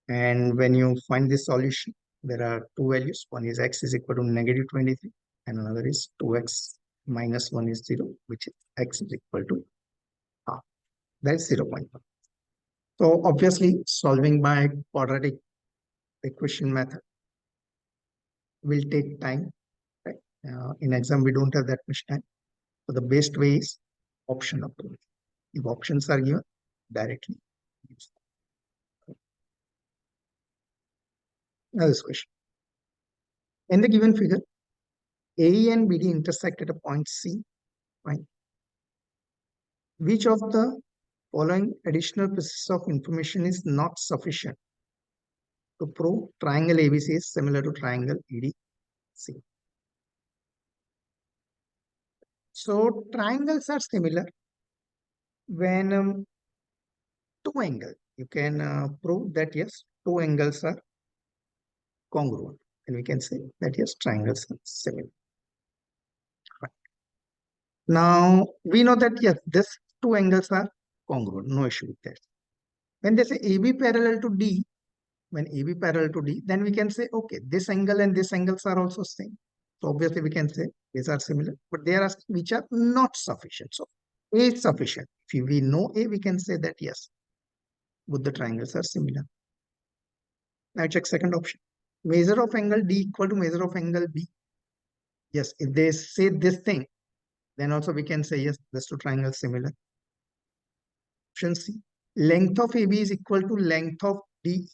And when you find this solution, there are two values. One is x is equal to negative 23 and another is 2x minus 1 is 0, which is x is equal to half. That is 0 0.1. So obviously solving by quadratic equation method will take time. Right? In exam, we don't have that much time. So the best way is option approach. If options are given, directly use them. Now this question. In the given figure, AE and BD intersect at a point C. Fine. Which of the following additional pieces of information is not sufficient to prove triangle ABC is similar to triangle EDC? So triangles are similar when two angles. You can prove that yes, two angles are congruent, and we can say that yes, triangles are similar. Right. Now we know that yes, these two angles are congruent, no issue with that. When they say AB parallel to D, when AB parallel to D, then we can say, okay, this angle and this angles are also same. So obviously we can say these are similar, but they are asking which are not sufficient. So A is sufficient. If we know A, we can say that yes, both the triangles are similar. Now check second option. Measure of angle D equal to measure of angle B. Yes, if they say this thing, then also we can say yes, these two triangles similar. Option C. Length of AB is equal to length of D.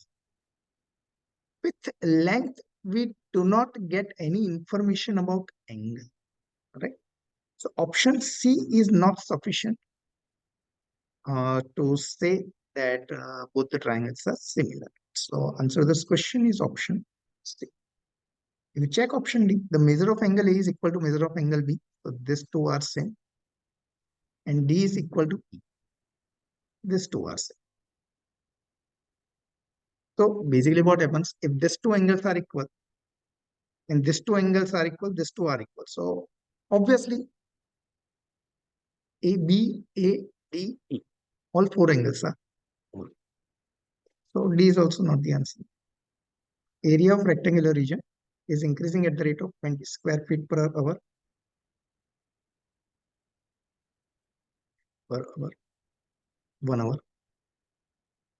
With length, we do not get any information about angle, right? So option C is not sufficient to say that both the triangles are similar. So answer this question is option C. If you check option D, the measure of angle A is equal to measure of angle B. So these two are same. And D is equal to E. These two are same. So basically what happens, if these two angles are equal, and these two angles are equal, these two are equal. So obviously A, B, A, D, E. All four angles are equal. So D is also not the answer. Area of rectangular region is increasing at the rate of 20 square feet per hour. Per hour. 1 hour.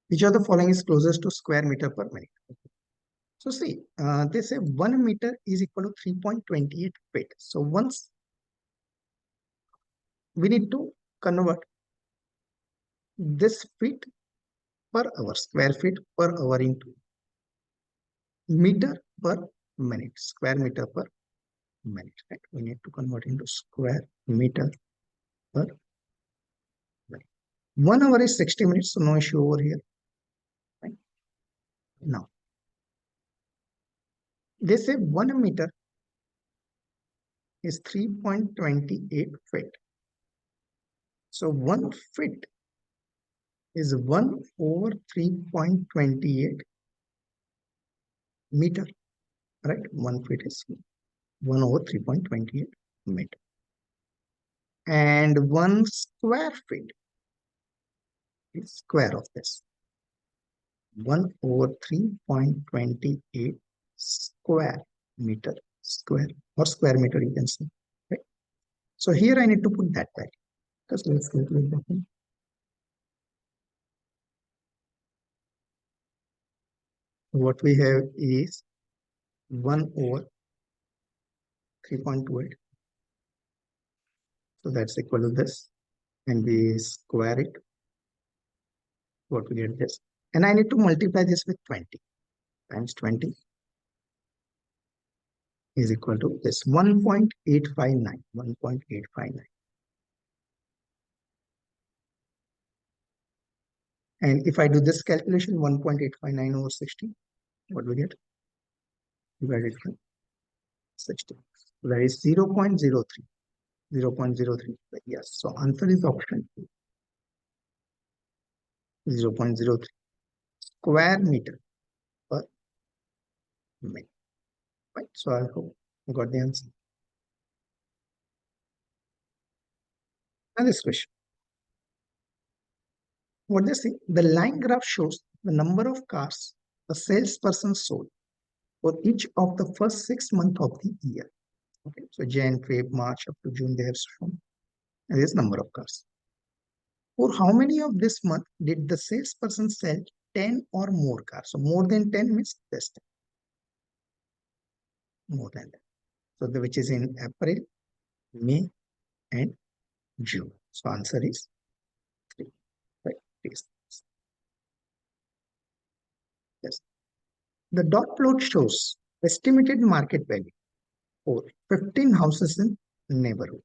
Which of the following is closest to square meter per minute? So see, they say 1 meter is equal to 3.28 feet. So once we need to convert this feet per hour, square feet per hour into meter per minute, square meter per minute. Right? We need to convert into square meter per minute. 1 hour is 60 minutes, so no issue over here. Right? Now, they say 1 meter is 3.28 feet. So 1 feet is 1 over 3.28 meter. Right? 1 feet is 1 over 3.28 meter. And 1 square feet is square of this. 1 over 3.28 square meter, square or square meter you can say. Right? So here I need to put that value. Just let's calculate that one. What we have is 1 over 3.28. So that's equal to this. And we square it. What we get this. And I need to multiply this with 20 times 20 is equal to this 1.859. 1.859. And if I do this calculation, 1.859 over 60, what do we get? Divided by 60. That is 0.03. 0.03. Yes. So answer is option 0.03 square meter per minute. Right. So I hope you got the answer. And this question. What they say? The line graph shows the number of cars a salesperson sold for each of the first 6 months of the year. Okay. So Jan, Feb, March up to June they have shown this number of cars. For how many of this month did the salesperson sell 10 or more cars? So more than 10 means less than. More than that. So which is in April, May, and June. So answer is 3. Right? Please. Yes. The dot plot shows estimated market value for 15 houses in neighborhood.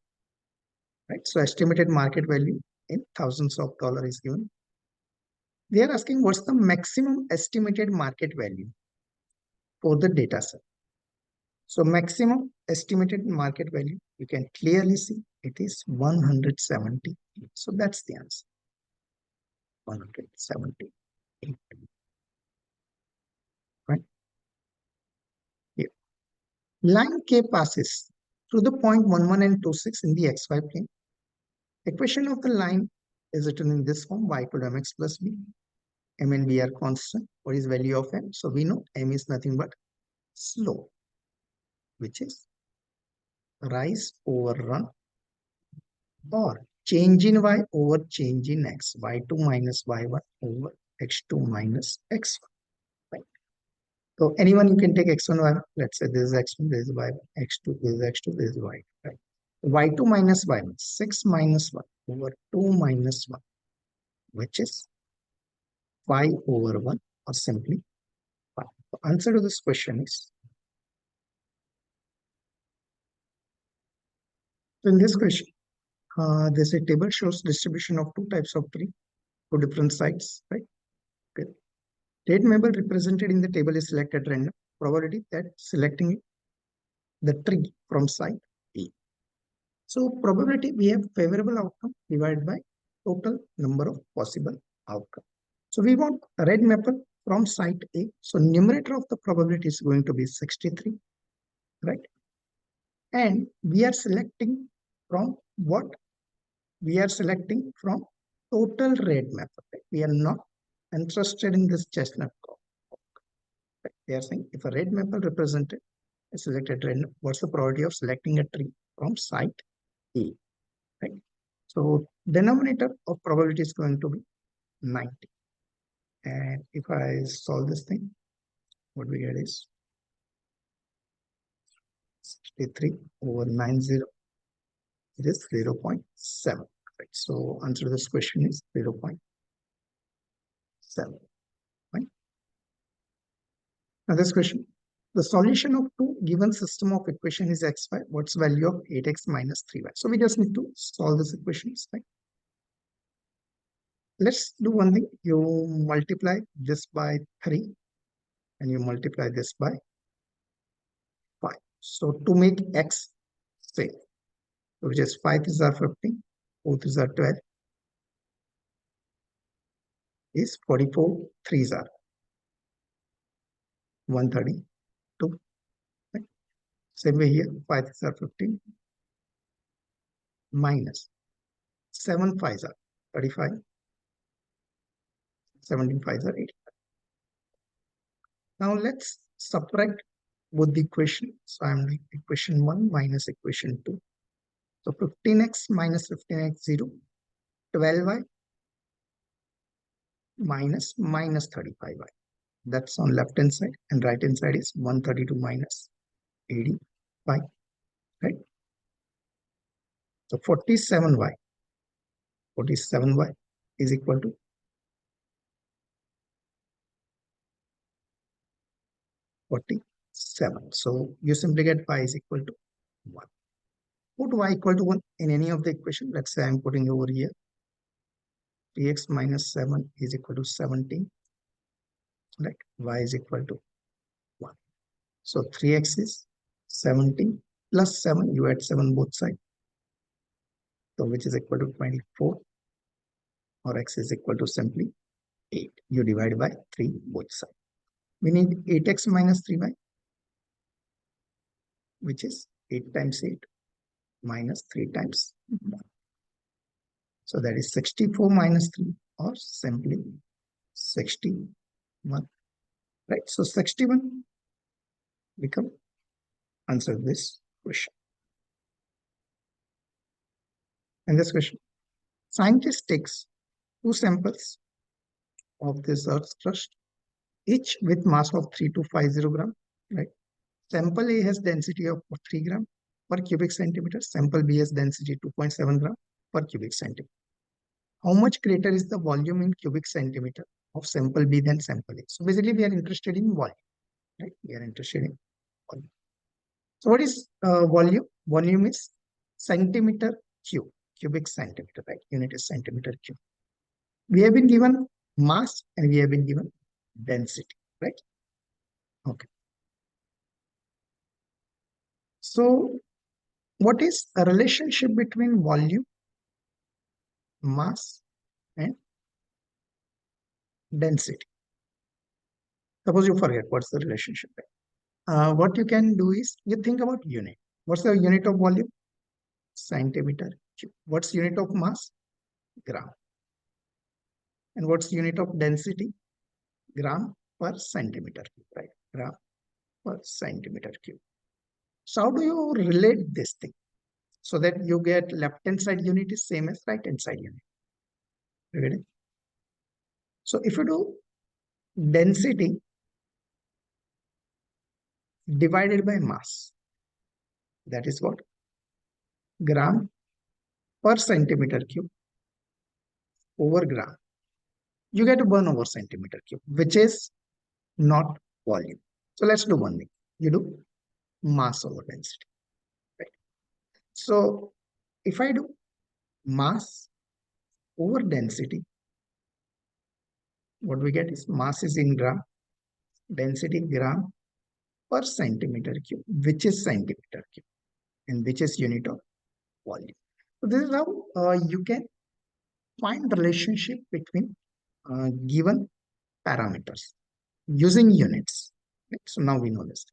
Right? So estimated market value in thousands of dollars is given. They are asking what's the maximum estimated market value for the data set. So maximum estimated market value, you can clearly see it is 178. So that's the answer. 178. Right? Here. Line K passes through the point 11 and 26 in the xy plane. Equation of the line is written in this form: y equal to mx plus b. M and b are constant. What is value of m? So we know m is nothing but slope, which is rise over run, or change in y over change in x, y2 minus y1 over x2 minus x1. Right? So anyone you can take x1, y1. Let's say this is x1, this is y1, x2, this is x2, this is y. Right? y2 minus y1, 6 minus 1 over 2 minus 1, which is 5 over 1, or simply 5. The answer to this question is, so in this question, there's a table shows distribution of 2 types of tree to different sites, right? Okay. Date label represented in the table is selected at random. Probability that selecting the tree from site A. So probability, we have favorable outcome divided by total number of possible outcome. So we want a red maple from site A. So numerator of the probability is going to be 63, right? And we are selecting from what? We are selecting from total red maple. Right? We are not interested in this chestnut crop. Right? They are saying if a red maple represented a selected red, what's the probability of selecting a tree from site A? Right? So denominator of probability is going to be 90. And if I solve this thing, what we get is 63 over 90. It is 0.7. Right? So answer to this question is 0.7. Right? Now this question. The solution of two given system of equation is xy. What's value of 8x minus 3y? So we just need to solve this equations. Right? Let's do one thing. You multiply this by 3 and you multiply this by 5. So to make x same, which is 5 is are 15, 4 is are 12, is 44, 3 are 132. Right? Same way here, 5 is are 15, minus 7 5 are 35, 17 5 are 80. Now let's subtract both the equation. So I'm doing equation 1 minus equation 2. So 15x minus 15x 0, 12y minus 35y. That's on left hand side, and right hand side is 132 minus 85. Right? So 47y is equal to 47. So you simply get y is equal to 1. Put y equal to 1 in any of the equation. Let's say I'm putting over here 3x minus 7 is equal to 17. Right? Y is equal to 1. So 3x is 17 plus 7. You add 7 both sides. So which is equal to 24, or x is equal to simply 8. You divide by 3 both sides. We need 8x minus 3y, which is 8 times 8 minus 3 times 1. So that is 64 minus 3, or simply 61. Right? So 61 become answer this question. And this question, scientist takes 2 samples of this earth's crust, each with mass of 3250 gram. Right? Sample A has density of 3 gram per cubic centimeter. Sample B has density 2.7 gram per cubic centimeter. How much greater is the volume in cubic centimeter of sample B than sample A? So basically we are interested in volume. Right? We are interested in volume. So what is volume? Volume is centimeter cube, cubic centimeter, right? Unit is centimeter cube. We have been given mass and we have been given density, right? Okay. So what is a relationship between volume, mass, and density? Suppose you forget what's the relationship. What you can do is you think about unit. What's the unit of volume? Centimeter cube. What's unit of mass? Gram. And what's unit of density? Gram per centimeter cube, right? Gram per centimeter cube. So how do you relate this thing? So that you get left hand side unit is same as right hand side unit. Ready? So if you do density divided by mass, that is what? Gram per centimeter cube over gram. You get 1 over centimeter cube, which is not volume. So let's do one thing. You do mass over density. Right? So if I do mass over density, what we get is mass is in gram, density gram per centimeter cube, which is centimeter cube, and which is unit of volume. So this is how you can find relationship between given parameters using units. Right? So now we know this.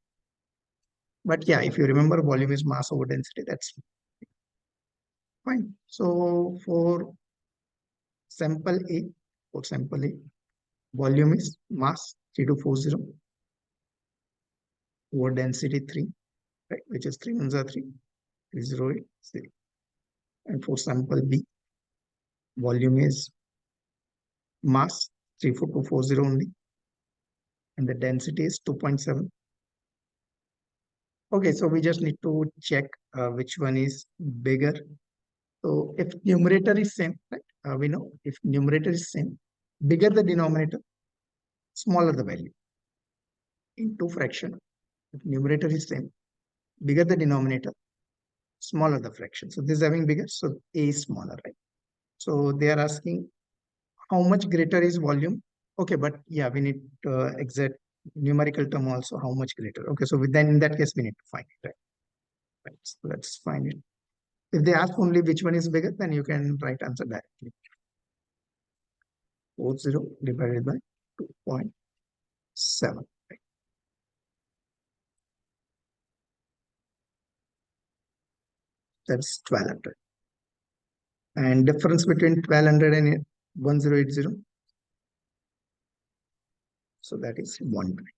But yeah, if you remember volume is mass over density, that's fine. So sample A, for sample A, volume is mass 3240 over density 3, right? Which is 3 ones are 3, 308, 3. And for sample B, volume is mass 34240 only, and the density is 2.7. Okay, so we just need to check which one is bigger. So if numerator is same, right? We know if numerator is same, bigger the denominator, smaller the value. Into fraction, if numerator is same, bigger the denominator, smaller the fraction. So this is having bigger, so A is smaller, right? So they are asking how much greater is volume. Okay, but yeah, we need exact numerical term also, how much greater. Okay, so then in that case, we need to find it, right? Right, so let's find it. If they ask only which one is bigger, then you can write answer directly. 40 divided by 2.7. Right? That's 1200. And difference between 1200 and 1080. So that is 120.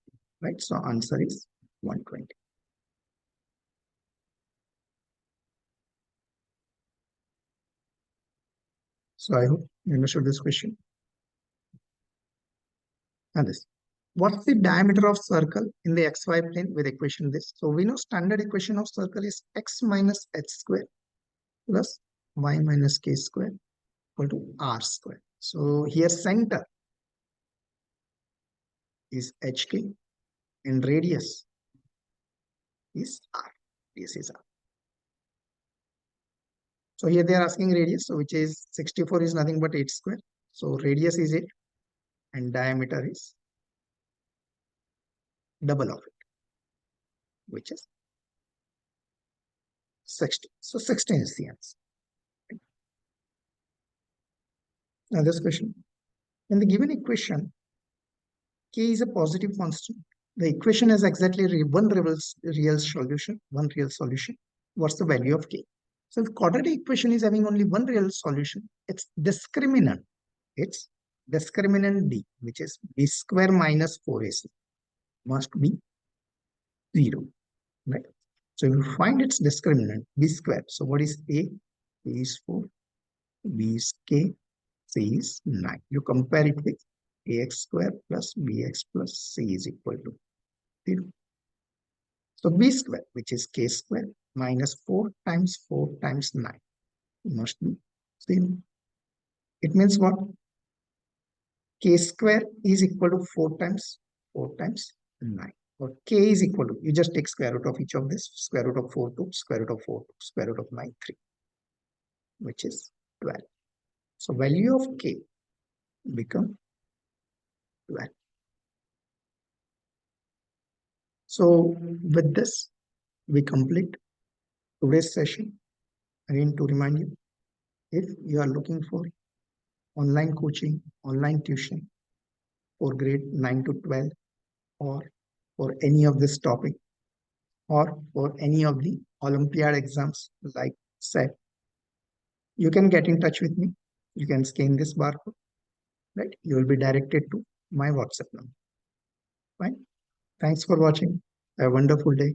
Right? So answer is 120. So I hope you understood this question. And this. What's the diameter of circle in the xy plane with equation this? So we know standard equation of circle is x minus h square plus y minus k square equal to r square. So here center is hk and radius is r. This is r. So here they are asking radius, so which is 64 is nothing but 8 square. So radius is 8 and diameter is double of it, which is 16. So 16 is the answer. Now this question. In the given equation, k is a positive constant. The equation has exactly one real solution, one real solution. What's the value of k? So the quadratic equation is having only one real solution. Its discriminant. It's discriminant b, which is b square minus 4ac, must be 0. Right? So if you find its discriminant, b square. So what is a? A is 4, b is k, c is 9. You compare it with ax square plus bx plus c is equal to 0. So b square, which is k square minus 4 times 4 times 9 must be 0. It means what? K square is equal to 4 times 9. Or k is equal to, you just take square root of each of this, square root of 4 2, square root of 4 2, square root of 9 3, which is 12. So value of k become 12. So with this, we complete today's session. Again, to remind you, if you are looking for online coaching, online tuition for grade 9 to 12, or for any of this topic, or for any of the Olympiad exams like SET, you can get in touch with me. You can scan this barcode, right? You will be directed to my WhatsApp number. Fine. Thanks for watching. Have a wonderful day.